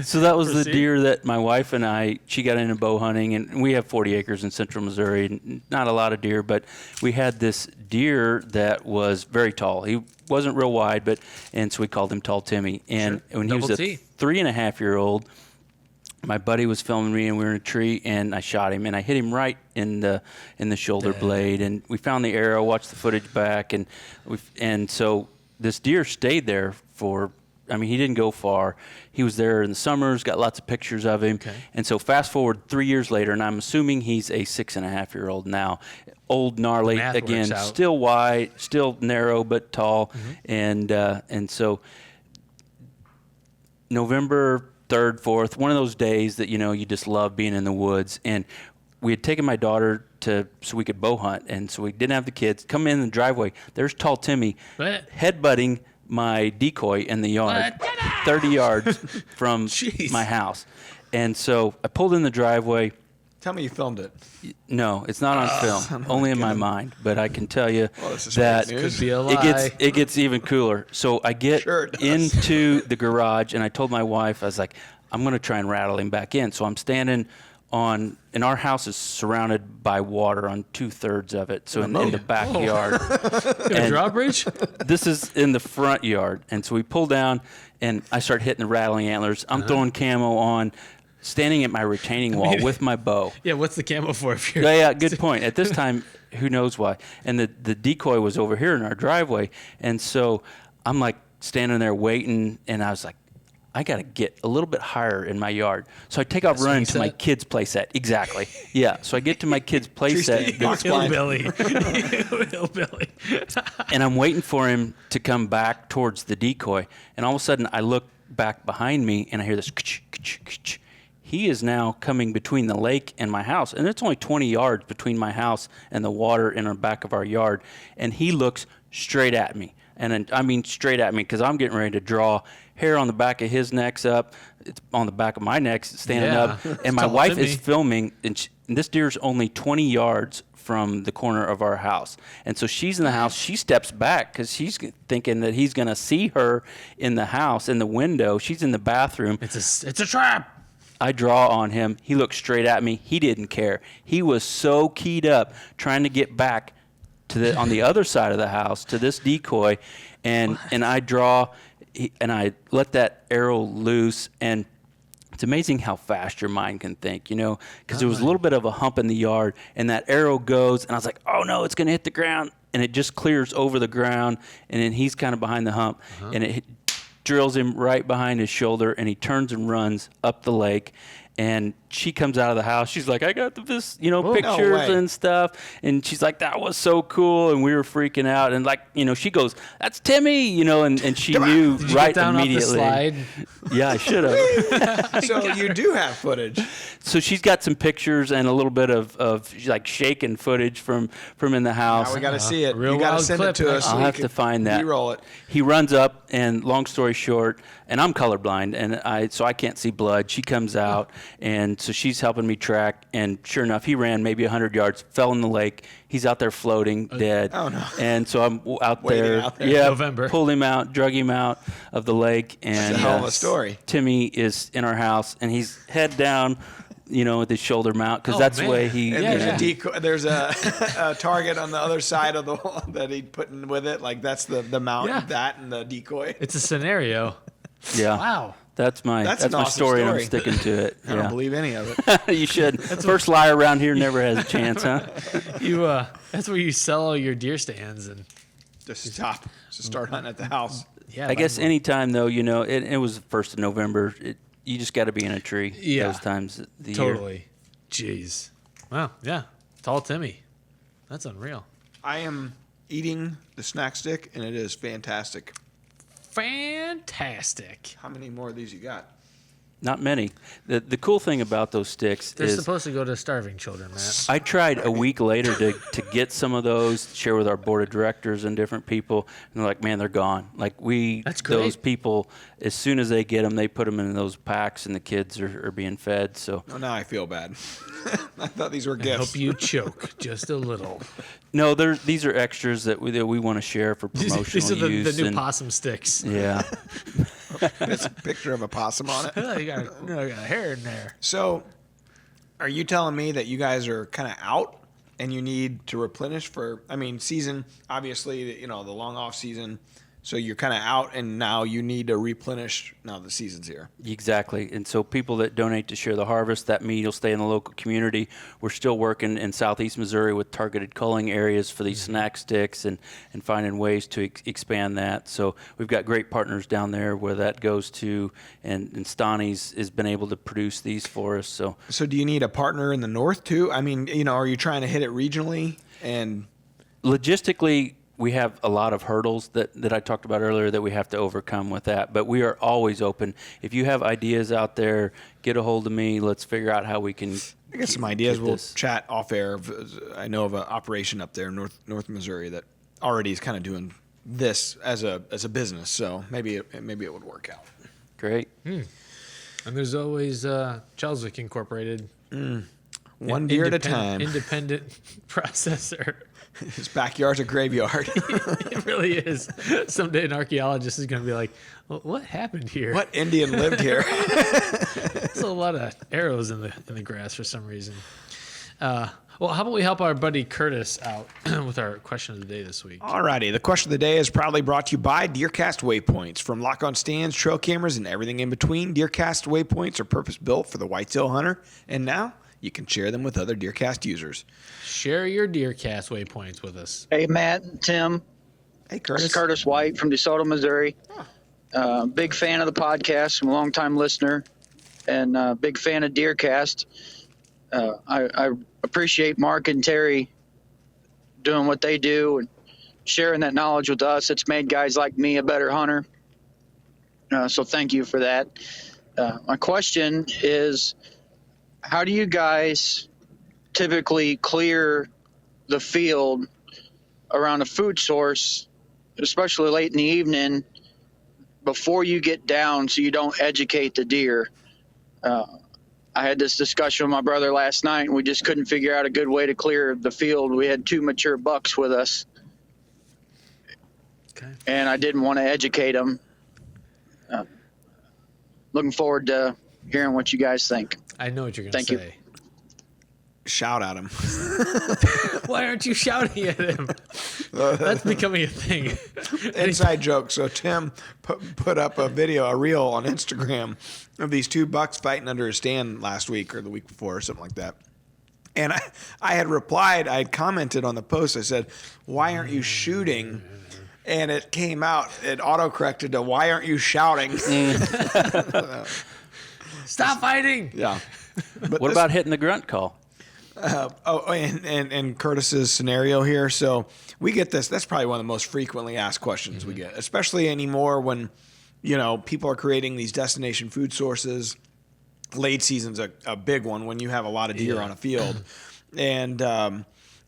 So that was the Proceed. deer that my wife and she got into bow hunting, and we have 40 acres in central Missouri, and not a lot of deer, but we had this deer that was very tall. He wasn't real wide, and so we called him Tall Timmy. And when he was Double a T. 3.5-year-old, my buddy was filming me, and we were in a tree, and I shot him, and I hit him right in the shoulder blade, and we found the arrow, watched the footage back, and so this deer stayed there he didn't go far. He was there in the summers, got lots of pictures of him. Okay. And so fast forward 3 years later, and I'm assuming he's a 6.5-year-old now. Old, gnarly, Math again, works out. still wide, still narrow, but tall. And so November 3rd, 4th, one of those days that, you just love being in the woods. And we had taken my daughter so we could bow hunt. And so we didn't have the kids. Come in the driveway. There's Tall Timmy What? headbutting my decoy in the yard, What? 30 yards from Jeez. my house. And so I pulled in the driveway. Tell me you filmed it. No, it's not on film, only in my mind. But I can tell you this is that fake news. Could be a lie. it gets even cooler. So I get Sure it does. into the garage, and I told my wife, I was like, I'm going to try and rattle him back in. So I'm standing and our house is surrounded by water on 2/3 of it. So in the backyard. A drawbridge? This is in the front yard. And so we pull down, and I start hitting the rattling antlers. I'm throwing camo on, standing at my retaining wall with my bow. Yeah, what's the camo for if you're... Yeah, good point. At this time, who knows why. And the decoy was over here in our driveway. And so I'm like standing there waiting, and I was like, I got to get a little bit higher in my yard. So I take off running to my kid's playset. Exactly. Yeah. So I get to my kid's playset. Hillbilly. And I'm waiting for him to come back towards the decoy. And all of a sudden, I look back behind me, and I hear this. He is now coming between the lake and my house. And it's only 20 yards between my house and the water in the back of our yard. And he looks straight at me. and then, I mean straight at me, because I'm getting ready to draw. Hair on the back of his neck's up. It's on the back of my neck, standing up. And my wife is filming, and this deer's only 20 yards from the corner of our house. And so she's in the house. She steps back because she's thinking that he's going to see her in the house, in the window. She's in the bathroom. It's a trap. I draw on him. He looked straight at me. He didn't care. He was so keyed up trying to get back to on the other side of the house to this decoy. And I draw, and I let that arrow loose, and it's amazing how fast your mind can think, because there was a little bit of a hump in the yard, and that arrow goes, and I was like, oh no, it's going to hit the ground, and it just clears over the ground, and then he's kind of behind the hump, and it drills him right behind his shoulder, and he turns and runs up the lake. And she comes out of the house. She's like, I got this, pictures and stuff. And she's like, that was so cool. And we were freaking out. And she goes, that's Timmy, and she knew right immediately. Off the slide? Yeah, I should have. So you do have footage. So she's got some pictures and a little bit of like shaken footage from in the house. Now we got to see it. Real You got to wild send clip. it to us. I'll have to find that. Re-roll it. He runs up, and long story short, and I'm colorblind, and so I can't see blood. She comes out, and so she's helping me track, and sure enough, he ran maybe 100 yards, fell in the lake. He's out there floating, dead. Oh, no. And so I'm out Waiting there. out there. Yeah, November. Pulled him out, drug him out of the lake, and That's a hell of a story. Timmy is in our house, and he's head down, with his shoulder mount, because Oh, that's man. the way he. And Yeah, there's yeah. a decoy. There's a target on the other side of the wall that he'd put in with it. Like that's the mount, Yeah. that and the decoy. It's a scenario. Yeah. Wow. That's my That's an my awesome story, and I'm story. sticking to it. I don't believe any of it. You should. First liar around here never has a chance, huh? That's where you sell all your deer stands and Just start hunting at the house. yeah. I guess anytime though, it was the 1st of November. You just got to be in a tree those times of the year. totally. Jeez. Wow. Yeah. Tall Timmy. That's unreal. I am eating the snack stick, and it is fantastic. Fantastic. How many more of these you got? Not many. The cool thing about those sticks They're is supposed to go to starving children, Matt. I tried a week later to get some of those, share with our board of directors and different people, and they're like, man, they're gone. Like That's great. those people, as soon as they get them, they put them in those packs, and the kids are being fed. So Oh, now I feel bad. I thought these were I gifts. hope you choke just a little. no, these are extras that we want to share for promotional These are the use. new and- possum sticks. Yeah. There's a picture of a possum on it. You got hair in there. So, are you telling me that you guys are kind of out and you need to replenish for? I mean, season obviously, the long off season. So you're kind of out, and now you need to replenish. Now the season's here. Exactly. And so people that donate to share the harvest, that meat will stay in the local community. We're still working in southeast Missouri with targeted culling areas for these snack sticks and finding ways to expand that. So we've got great partners down there where that goes to, and Stani's has been able to produce these for us. So So do you need a partner in the north too? I mean, are you trying to hit it regionally? And logistically, we have a lot of hurdles that I talked about earlier that we have to overcome with that. But we are always open. If you have ideas out there, get a hold of me. Let's figure out how we can. I got some ideas. get We'll this. chat off air. I know of an operation up there in North Missouri that already is kind of doing this as a business. So maybe it would work out. Great. And there's always Chelswick Incorporated. One deer at a Independent- time. Independent processor. His backyard's a graveyard. It really is. Someday an archaeologist is going to be like, well, what happened here? What Indian lived here? There's a lot of arrows in the grass for some reason. Well, how about we help our buddy Curtis out with our question of the day this week? Alrighty, the question of the day is proudly brought to you by DeerCast Waypoints. From lock-on stands, trail cameras, and everything in between, DeerCast Waypoints are purpose-built for the whitetail hunter, and now you can share them with other DeerCast users. Share your DeerCast waypoints with us. Hey, Matt and Tim. Hey, This Curtis. is Curtis White from DeSoto, Missouri. Big fan of the podcast, I'm a longtime listener, and big fan of DeerCast. I appreciate Mark and Terry doing what they do and sharing that knowledge with us. It's made guys like me a better hunter. So thank you for that. My question is, how do you guys typically clear the field around a food source especially late in the evening, before you get down, so you don't educate the deer. I had this discussion with my brother last night, and we just couldn't figure out a good way to clear the field. We had 2 mature bucks with us, and I didn't want to educate them. Looking forward to hearing what you guys think. I know what you're going to say. Shout at him. Why aren't you shouting at him? That's becoming a thing. Inside joke. So Tim put up a reel on Instagram of these 2 bucks fighting under a stand last week or the week before or something like that. And I had replied, I had commented on the post. I said, "Why aren't you shooting?" And it came out, it auto-corrected to, "Why aren't you shouting?" Stop fighting. Yeah. But What about hitting the grunt call? And Curtis's scenario here. So we get this. That's probably one of the most frequently asked questions we get, especially anymore when, people are creating these destination food sources. Late season's a big one when you have a lot of deer on a field. And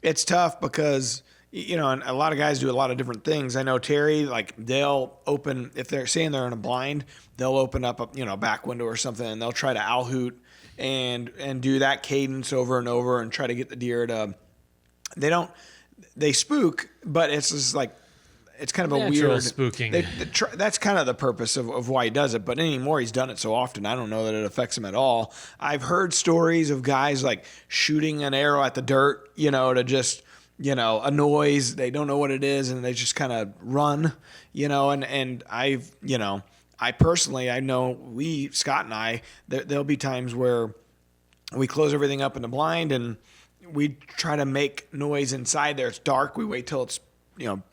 it's tough because, and a lot of guys do a lot of different things. I know Terry, they'll open, if they're saying they're in a blind, they'll open up a back window or something, and they'll try to owl hoot and do that cadence over and over and try to get the deer to, they spook, but it's just it's kind of a Natural weird spooking. That's kind of the purpose of why he does it. But anymore, he's done it so often, I don't know that it affects him at all. I've heard stories of guys shooting an arrow at the dirt, to just, a noise. They don't know what it is, and they just kind of run, and I personally, I know Scott and I, there'll be times where we close everything up in the blind and we try to make noise inside there. It's dark. We wait till it's,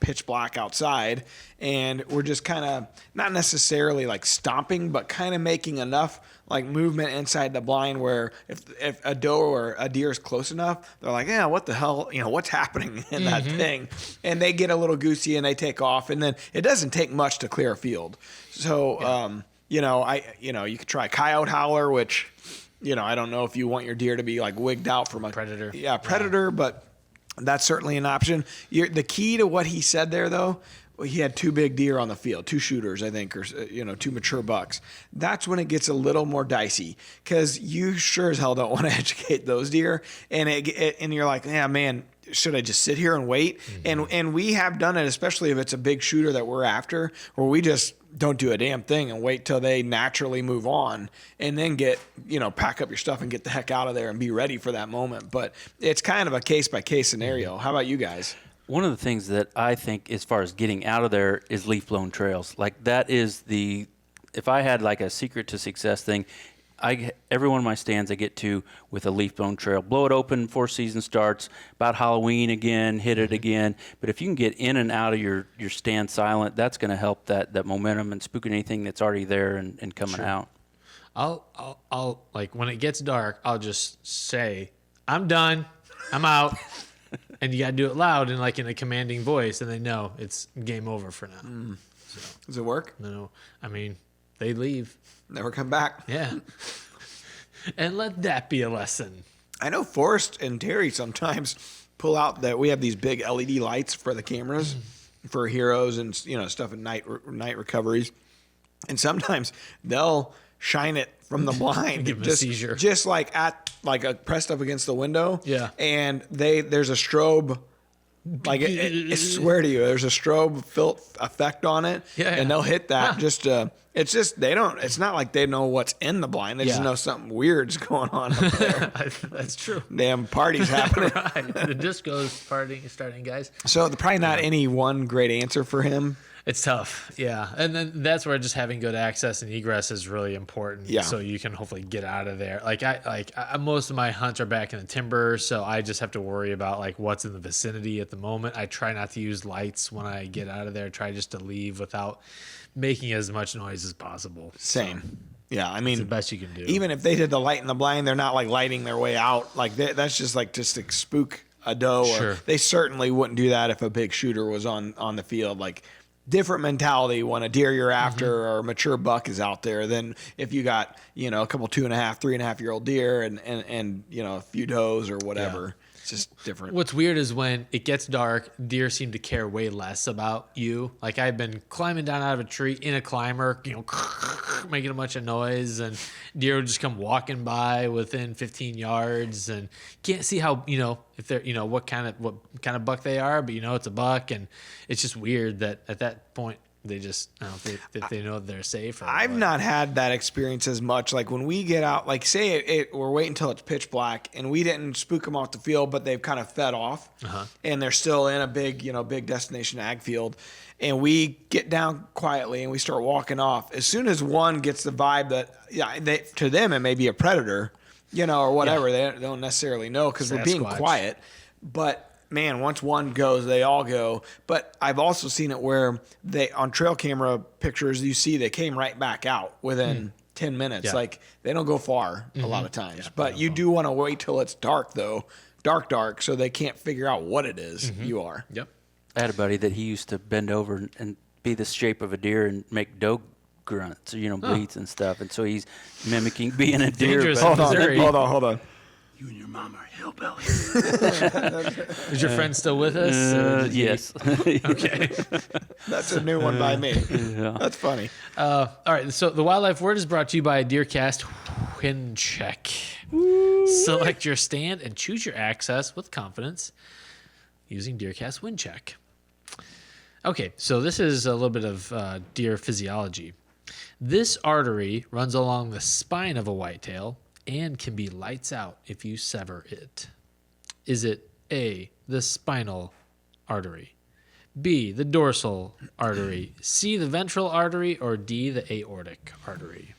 pitch black outside, and we're just kind of not necessarily stomping, but kind of making enough movement inside the blind where if a doe or a deer is close enough, they're like, yeah, what the hell, what's happening in that thing? And they get a little goosey and they take off, and then it doesn't take much to clear a field. So, you could try coyote howler, which, I don't know if you want your deer to be wigged out from a predator. Yeah, predator, but that's certainly an option. The key to what he said there, though, he had 2 big deer on the field, 2 shooters, I think, or 2 mature bucks. That's when it gets a little more dicey, because you sure as hell don't want to educate those deer, and and you're like, yeah, man, should I just sit here and wait? And we have done it, especially if it's a big shooter that we're after, where we just don't do a damn thing and wait till they naturally move on, and then pack up your stuff and get the heck out of there and be ready for that moment. But it's kind of a case-by-case scenario. How about you guys? One of the things that I think as far as getting out of there is leaf-blown trails. That is if I had a secret to success thing, every one of my stands I get to with a leaf-blown trail. Blow it open before season starts, about Halloween again, hit it again. But if you can get in and out of your stand silent, that's going to help that momentum and spooking anything that's already there and coming out. I'll when it gets dark, I'll just say, I'm done, I'm out. And you got to do it loud and in a commanding voice, and they know it's game over for now. So, does it work? No, I mean, they leave. Never come back. Yeah. And let that be a lesson. I know Forrest and Terry sometimes pull out that we have these big LED lights for the cameras for heroes and stuff at night recoveries, and sometimes they'll shine it from the blind, Give them a seizure. just pressed up against the window. Yeah. And there's a strobe. I swear to you, there's a strobe effect on it. Yeah. And they'll hit that it's not like they know what's in the blind. They just know something weird's going on up there. That's true. Damn party's happening. Right. The disco's starting, guys. So probably not any one great answer for him. It's tough, yeah. And then that's where just having good access and egress is really important. Yeah. So you can hopefully get out of there. Most of my hunts are back in the timber, so I just have to worry about what's in the vicinity at the moment. I try not to use lights when I get out of there. Try just to leave without making as much noise as possible. Same. So, yeah, I mean, it's the best you can do. Even if they did the light in the blind, they're not lighting their way out. That's just to spook a doe. Sure. Or they certainly wouldn't do that if a big shooter was on the field. Different mentality when a deer you're after or a mature buck is out there than if you got a couple 2.5, 3.5 year old deer and a few does or whatever. Yeah. just different. What's weird is when it gets dark, deer seem to care way less about you. Like I've been climbing down out of a tree in a climber, making a bunch of noise, and deer would just come walking by within 15 yards, and can't see how if they're what kind of buck they are, but it's a buck, and it's just weird that at that point they just I don't know if they know they're safe. I've not had that experience as much. Like when we get out, like say we're waiting until it's pitch black and we didn't spook them off the field, but they've kind of fed off and they're still in a big destination ag field. And we get down quietly and we start walking off. As soon as one gets the vibe that to them it may be a predator, or whatever, they don't necessarily know because we're being quiet. But man, once one goes, they all go. But I've also seen it where they, on trail camera pictures, you see they came right back out within 10 minutes. Yeah. Like they don't go far a lot of times. But you do want to wait till it's dark though, dark, so they can't figure out what it is you are. Yep. I had a buddy that he used to bend over and be the shape of a deer and make doe grunts, bleats and stuff. And so he's mimicking being a deer. Dangerous. But Hold on. You and your mama are hillbillies. Is your friend still with us? Yes. Okay. That's a new one by me. That's funny. All right. So the wildlife word is brought to you by DeerCast Wind Check. Select your stand and choose your access with confidence using DeerCast Wind Check. Okay. So this is a little bit of deer physiology. This artery runs along the spine of a whitetail and can be lights out if you sever it. Is it A, the spinal artery, B, the dorsal artery, C, the ventral artery, or D, the aortic artery?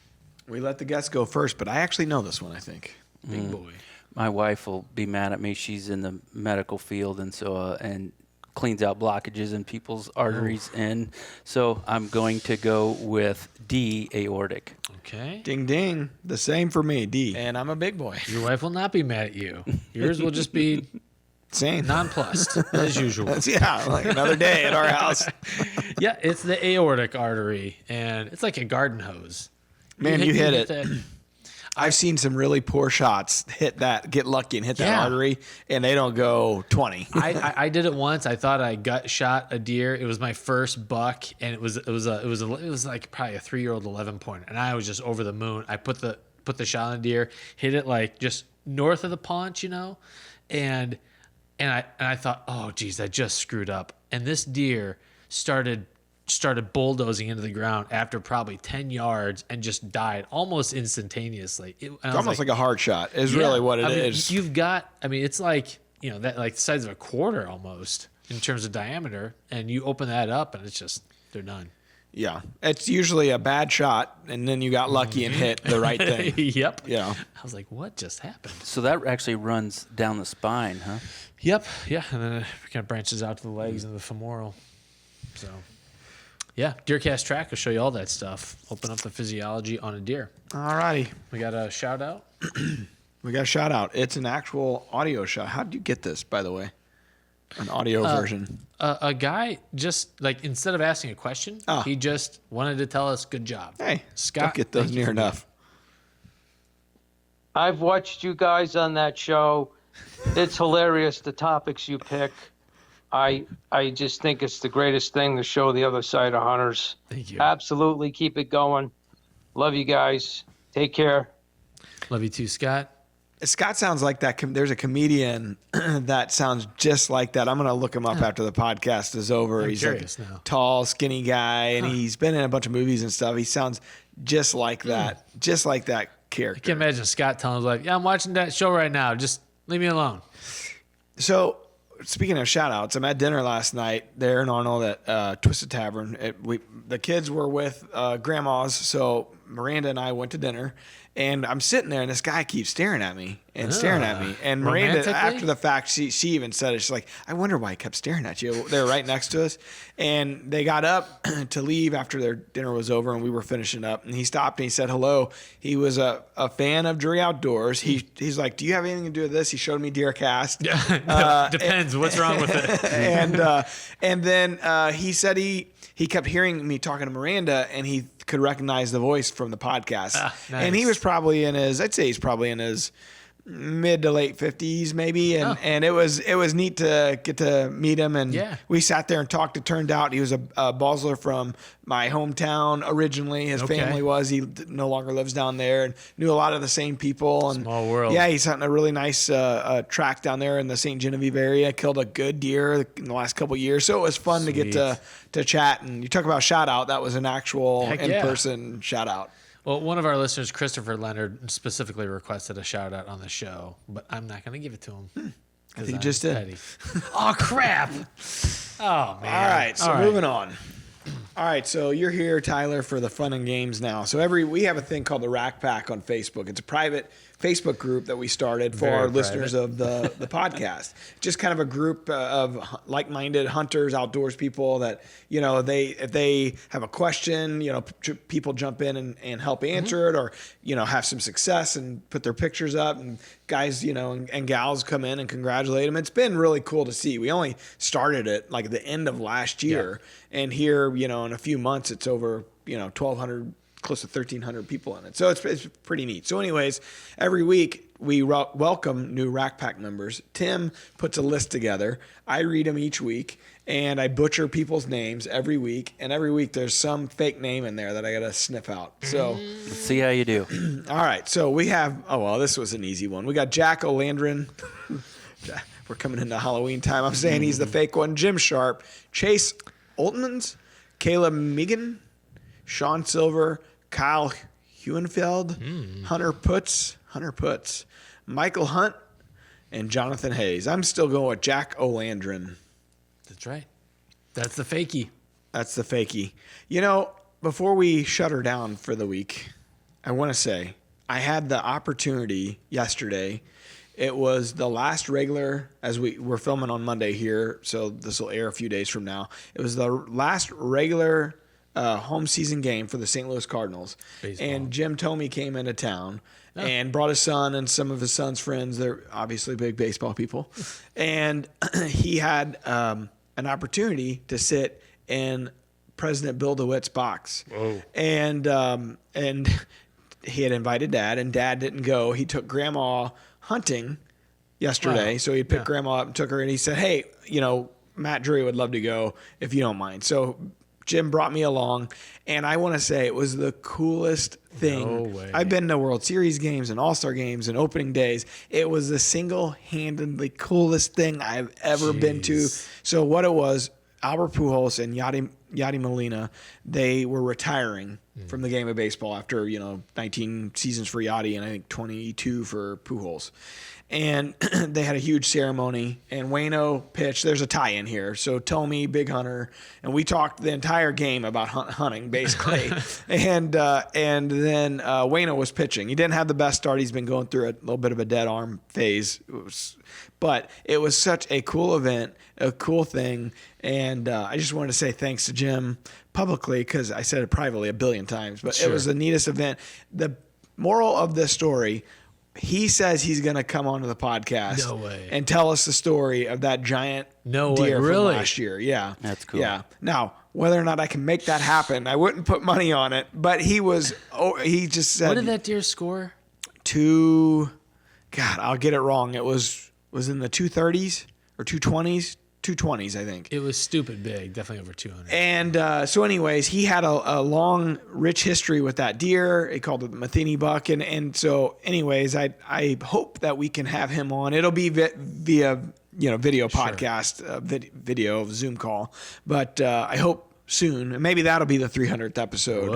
We let the guests go first, but I actually know this one, I think. Big boy. My wife will be mad at me. She's in the medical field, and so and cleans out blockages in people's arteries. And so I'm going to go with D, aortic. Okay. Ding, ding. The same for me, D. And I'm a big boy. Your wife will not be mad at you. Yours will just be Same. nonplussed, as usual. Like another day at our house. Yeah, it's the aortic artery, and it's like a garden hose. Man, you hit it. that- I've seen some really poor shots get lucky and hit that Yeah. artery, and they don't go 20. I did it once. I thought I gut shot a deer. It was my first buck, and it was like probably a 3-year-old 11-pointer, and I was just over the moon. I put the shot on the deer, hit it like just north of the paunch, and I thought, oh geez, I just screwed up. And this deer started bulldozing into the ground after probably 10 yards and just died almost instantaneously. It's almost like a hard shot is really what it is. You've got, it's like, that like the size of a quarter almost in terms of diameter. And you open that up and it's just, they're done. Yeah. It's usually a bad shot, and then you got lucky and hit the right thing. Yep. Yeah. I was like, what just happened? So that actually runs down the spine, huh? Yep. Yeah. And then it kind of branches out to the legs and the femoral. So, yeah. DeerCast track will show you all that stuff. Open up the physiology on a deer. All righty. We got a shout out. We got a shout out. It's an actual audio shot. How did you get this, by the way? An audio version. A guy just like instead of asking a question, he just wanted to tell us good job. Hey, Scott, don't get those thank you near for enough. I've watched you guys on that show. It's hilarious, the topics you pick. I just think it's the greatest thing to show the other side of hunters. Thank you. Absolutely. Keep it going. Love you guys. Take care. Love you too, Scott. Scott sounds like that. There's a comedian that sounds just like that. I'm going to look him up after the podcast is over. I'm He's like curious now. tall, skinny guy, and he's been in a bunch of movies and stuff. He sounds just like that, just like that character. I can imagine Scott telling us like, "Yeah, I'm watching that show right now. Just leave me alone." So, speaking of shout outs, I'm at dinner last night there in Arnold at Twisted Tavern. The kids were with grandma's, so Miranda and I went to dinner, and I'm sitting there, and this guy keeps staring at me and staring at me. And Miranda, Romantically? after the fact, she even said it. She's like, I wonder why he kept staring at you. They were right next to us, and they got up to leave after their dinner was over, and we were finishing up. And he stopped and he said hello. He was a fan of Drury Outdoors. He's like, do you have anything to do with this? He showed me DeerCast. Depends. What's wrong with it? And then he said he kept hearing me talking to Miranda, and he could recognize the voice from the podcast. Nice. And he was probably in his, I'd say he's probably in his mid to late 50s maybe, and it was neat to get to meet him, and we sat there and talked. It turned out he was a Basler from my hometown originally. His family was. He no longer lives down there, and knew a lot of the same people. And small world. Yeah, he's hunting a really nice track down there in the St. Genevieve area. Killed a good deer in the last couple of years, so it was fun to get to chat. And you talk about shout out. That was an actual in-person shout out. Well, one of our listeners, Christopher Leonard, specifically requested a shout out on the show, but I'm not going to give it to him. I think you just did. Petty. Oh, crap. Oh, man. All right, so moving on. All right, so you're here, Tyler, for the fun and games now. So we have a thing called the Rack Pack on Facebook. It's a private Facebook group that we started for our listeners of the podcast. Just kind of a group of like-minded hunters, outdoors people that, if they have a question, people jump in and help answer it, or, have some success and put their pictures up, and guys, and gals come in and congratulate them. It's been really cool to see. We only started it like at the end of last year, and here, in a few months, it's over, 1,200, close to 1,300 people in it. So it's pretty neat. So anyways, every week we welcome new Rack Pack members. Tim puts a list together. I read them each week, and I butcher people's names every week. And every week there's some fake name in there that I got to sniff out. So let's see how you do. All right. So we have, this was an easy one. We got Jack O'Landrin. We're coming into Halloween time. I'm saying he's the fake one. Jim Sharp, Chase Oltmans, Caleb Megan, Sean Silver, Kyle Huenfeld, Hunter Putz, Michael Hunt, and Jonathan Hayes. I'm still going with Jack O'Landrin. That's right. That's the fakie. That's the fakie. Before we shut her down for the week, I want to say I had the opportunity yesterday. It was the last regular, as we're filming on Monday here, so this will air a few days from now. It was the last regular home season game for the St. Louis Cardinals. Baseball. And Jim Thome came into town and brought his son and some of his son's friends. They're obviously big baseball people. And he had an opportunity to sit in President Bill DeWitt's box. Whoa. And he had invited Dad, and Dad didn't go. He took Grandma hunting yesterday. Wow. So he picked Grandma up and took her, and he said, hey, Matt Drury would love to go if you don't mind. So Jim brought me along, and I want to say it was the coolest thing. No way. I've been to World Series games and All-Star games and opening days. It was the single-handedly coolest thing I've ever been to. So what it was, Albert Pujols and Yadi Molina, they were retiring from the game of baseball after 19 seasons for Yadi and I think 22 for Pujols. And they had a huge ceremony, and Wayno pitched. There's a tie-in here. So Thome, big hunter, and we talked the entire game about hunting, basically. and then Wayno was pitching. He didn't have the best start. He's been going through a little bit of a dead arm phase. But it was such a cool event, a cool thing, and I just wanted to say thanks to Jim publicly, because I said it privately a billion times, but It was the neatest event. The moral of this story, he says he's going to come onto the podcast and tell us the story of that giant deer from last year. Yeah. That's cool. Yeah. Now, whether or not I can make that happen, I wouldn't put money on it, but he just said. What did that deer score? I'll get it wrong. It was in the 230s or 220s. 220s, I think. It was stupid big, definitely over 200. And so anyways, he had a long, rich history with that deer. He called it the Matheny buck. And so anyways, I hope that we can have him on. It'll be via video podcast, video Zoom call. But I hope soon, and maybe that'll be the 300th episode.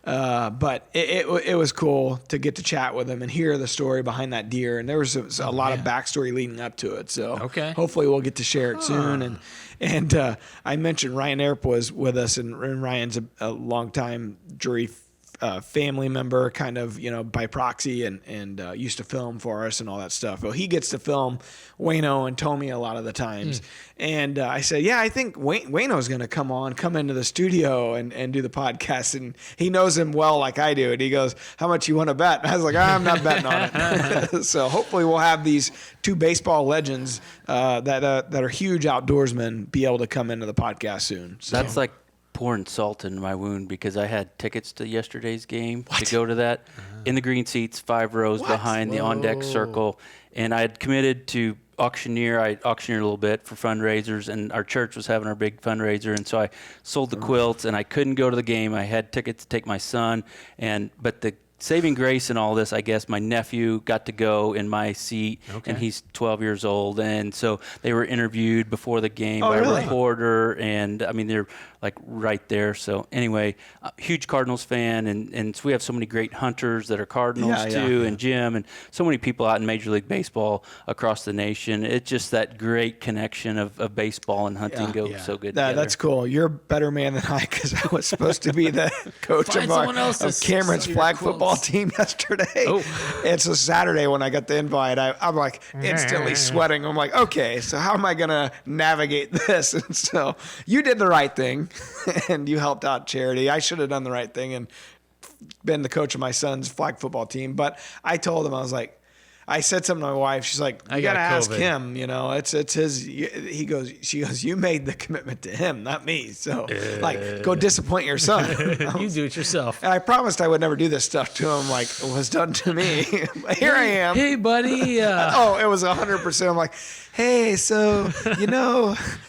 Whoa. But it was cool to get to chat with him and hear the story behind that deer. And there was a lot of backstory leading up to it. So hopefully we'll get to share it soon. And I mentioned Ryan Earp was with us, and Ryan's a longtime jury family member, kind of, by proxy, and used to film for us and all that stuff. Well, he gets to film Wayno and Thome a lot of the times. And I said, I think Wayno's going to come into the studio and do the podcast. And he knows him well like I do. And he goes, how much you want to bet? And I was like, I'm not betting on it. So hopefully we'll have these two baseball legends that are huge outdoorsmen be able to come into the podcast soon. So. That's like pouring salt in my wound because I had tickets to yesterday's game to go to that in the green seats, 5 rows behind the on-deck circle. And I had committed to auctioneer. I auctioneered a little bit for fundraisers, and our church was having our big fundraiser. And so I sold the quilts, and I couldn't go to the game. I had tickets to take my son, but the saving grace in all this, I guess, my nephew got to go in my seat, and he's 12 years old. And so they were interviewed before the game by a reporter, and I mean, they're like right there. So anyway, huge Cardinals fan, and so we have so many great hunters that are Cardinals too, and Jim, and so many people out in Major League Baseball across the nation. It's just that great connection of baseball and hunting go so good together. That's cool. You're a better man than I, because I was supposed to be the coach of Cameron's flag football team yesterday. It's a Saturday when I got the invite. I'm like instantly sweating. I'm like, okay, so how am I going to navigate this? And so you did the right thing. And you helped out charity. I should have done the right thing and been the coach of my son's flag football team. But I told him, I said something to my wife. She's like, you got to ask him, it's his. She goes, you made the commitment to him, not me. So go disappoint your son. You do it yourself. And I promised I would never do this stuff to him like it was done to me. Here I am. Hey, buddy. It was 100%. I'm like, hey, so,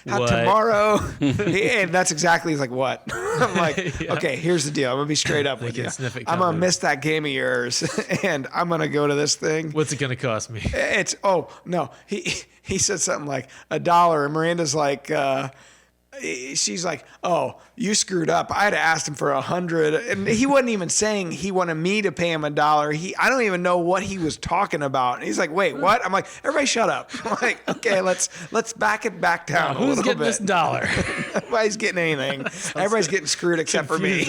how tomorrow, and that's exactly, he's like, what? I'm like, okay, here's the deal. I'm going to be straight up with you. I'm going to miss that game of yours, and I'm going to go to this thing. What's it going to cost me? No. He said something like $1, and Miranda's like, she's like, oh, you screwed up. I had asked him for 100, and he wasn't even saying he wanted me to pay him $1. I don't even know what he was talking about. And he's like, wait, what? I'm like, everybody shut up. I'm like, okay, let's back it back down a little bit. Who's getting this $1? Nobody's getting anything. Everybody's getting screwed except for me.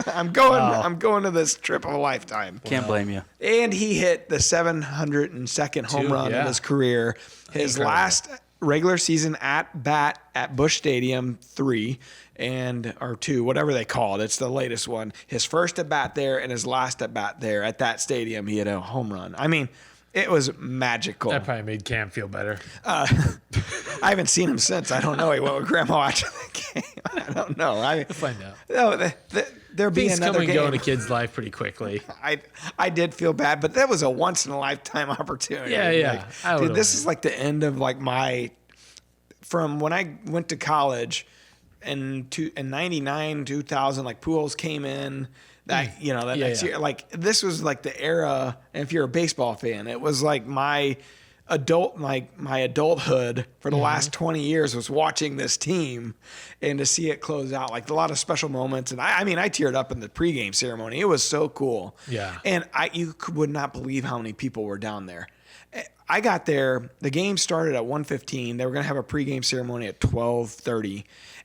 I'm going to this trip of a lifetime. Can't blame you. And he hit the 702nd home run of his career. His last regular season at bat at Busch Stadium 3 or 2, whatever they call it. It's the latest one. His first at bat there and his last at bat there at that stadium, he had a home run. I mean, it was magical. That probably made Cam feel better. I haven't seen him since. I don't know. He went with Grandma after the game. I don't know. We'll find out. No, there'll be Things another come and game. go in a kid's life pretty quickly. I did feel bad, but that was a once in a lifetime opportunity. Yeah. Dude, this is like the end of from when I went to college in 99, 2000, like Pujols came in that next year. Like this was like the era. And if you're a baseball fan, it was like my adulthood for the last 20 years was watching this team, and to see it close out, like a lot of special moments. And I teared up in the pregame ceremony. It was so cool. Yeah. And you would not believe how many people were down there. I got there. The game started at 1:15. They were going to have a pregame ceremony at 12:30,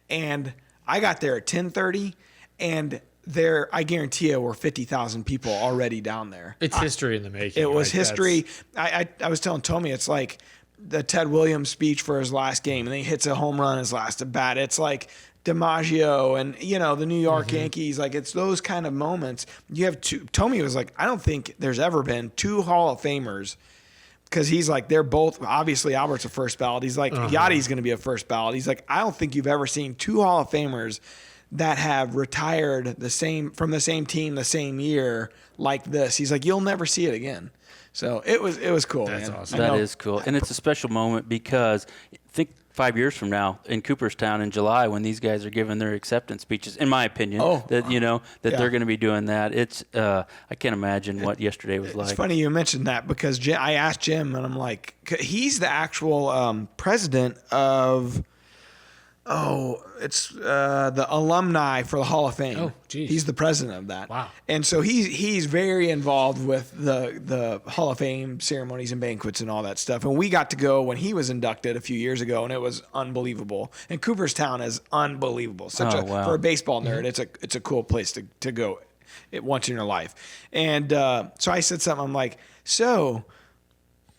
and I got there at 10:30, and there, I guarantee you, were 50,000 people already down there. It's history in the making. It was history. I was telling Tommy, it's like the Ted Williams speech for his last game, and then he hits a home run his last at bat. It's like DiMaggio and the New York Yankees. Like, it's those kind of moments. You have Tommy was like, I don't think there's ever been 2 Hall of Famers. Because he's like, they're both, obviously Albert's a first ballot. He's like, Yachty's going to be a first ballot. He's like, I don't think you've ever seen 2 Hall of Famers that have retired from the same team the same year like this. He's like, you'll never see it again. So it was cool. That's man. awesome. That is cool. And it's a special moment because think 5 years from now in Cooperstown in July when these guys are giving their acceptance speeches, in my opinion, they're going to be doing that. It's I can't imagine what yesterday was like. It's funny you mentioned that because I asked Jim, and I'm like, he's the actual president of it's the alumni for the Hall of Fame. Oh, geez. He's the president of that. Wow. And so he's very involved with the Hall of Fame ceremonies and banquets and all that stuff. And we got to go when he was inducted a few years ago, and it was unbelievable. And Cooperstown is unbelievable. For a baseball nerd, it's a cool place to go once in your life. And so I said something. I'm like, so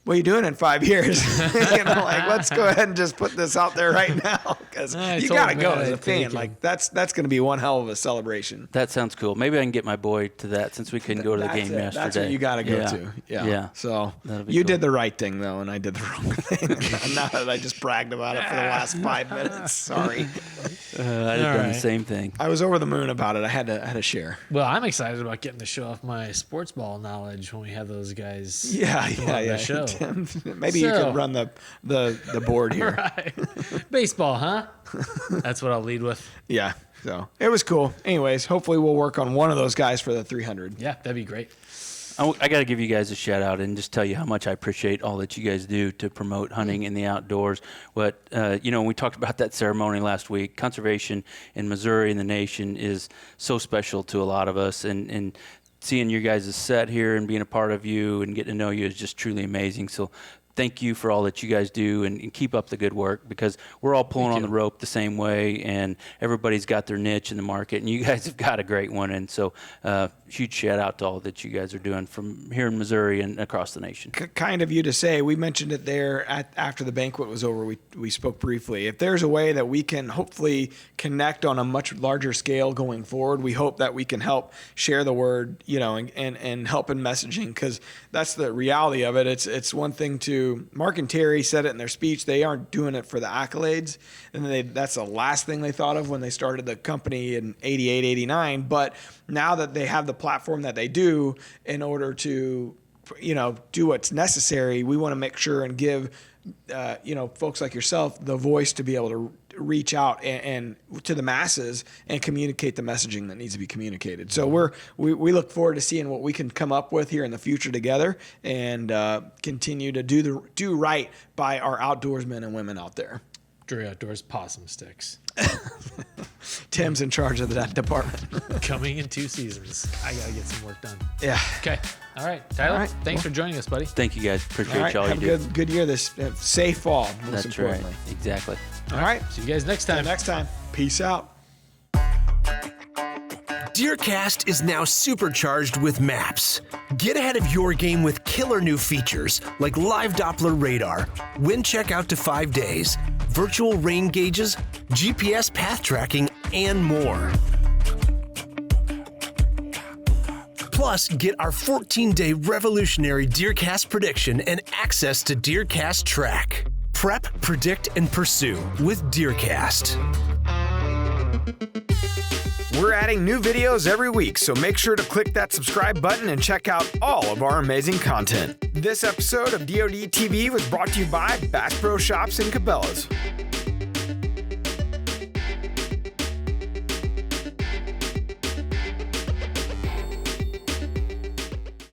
what are you doing in 5 years? Like, let's go ahead and just put this out there right now, because you got to go as a fan. Like, that's going to be one hell of a celebration. That sounds cool. Maybe I can get my boy to that since we couldn't go to the game yesterday. That's what you got to go to. Yeah. So you did the right thing, though, and I did the wrong thing. Not that I just bragged about it for the last 5 minutes. Sorry. I'd have done the same thing. I was over the moon about it. I had to share. Well, I'm excited about getting to show off my sports ball knowledge when we have those guys. Yeah. The show. Maybe you could run the board here. Right. Baseball, huh? That's what I'll lead with. Yeah. So it was cool. Anyways, hopefully we'll work on one of those guys for the 300. Yeah, that'd be great. I got to give you guys a shout out and just tell you how much I appreciate all that you guys do to promote hunting in the outdoors. When we talked about that ceremony last week, conservation in Missouri and the nation is so special to a lot of us, and seeing your guys' set here and being a part of you and getting to know you is just truly amazing. So thank you for all that you guys do, and keep up the good work, because we're all pulling on the rope the same way, and everybody's got their niche in the market, and you guys have got a great one. And so huge shout out to all that you guys are doing from here in Missouri and across the nation. Kind of you to say. We mentioned it there after the banquet was over. We spoke briefly. If there's a way that we can hopefully connect on a much larger scale going forward, we hope that we can help share the word, and help in messaging, because that's the reality of it. It's one thing to, Mark and Terry said it in their speech, they aren't doing it for the accolades, and that's the last thing they thought of when they started the company in 88, 89. But now that they have the platform that they do, in order to do what's necessary, we want to make sure and give folks like yourself the voice to be able to reach out and to the masses and communicate the messaging that needs to be communicated. So we look forward to seeing what we can come up with here in the future together, and continue to do right by our outdoorsmen and women out there. Drury Outdoors possum sticks. Tim's in charge of that department. Coming in 2 seasons. I got to get some work done. Yeah. Okay. All right. Tyler, All right. Thanks for joining us, buddy. Thank you guys. Appreciate All right. y'all Have you a do. good year this safe fall, most That's importantly. right. Exactly. All right. See you guys next time. Next time. Peace out. DeerCast is now supercharged with maps. Get ahead of your game with killer new features like live Doppler radar, wind check out to 5 days, virtual rain gauges, GPS path tracking, and more. Plus, get our 14-day revolutionary DeerCast prediction and access to DeerCast Track. Prep, predict, and pursue with DeerCast. We're adding new videos every week, so make sure to click that subscribe button and check out all of our amazing content. This episode of DoD TV was brought to you by Bass Pro Shops and Cabela's.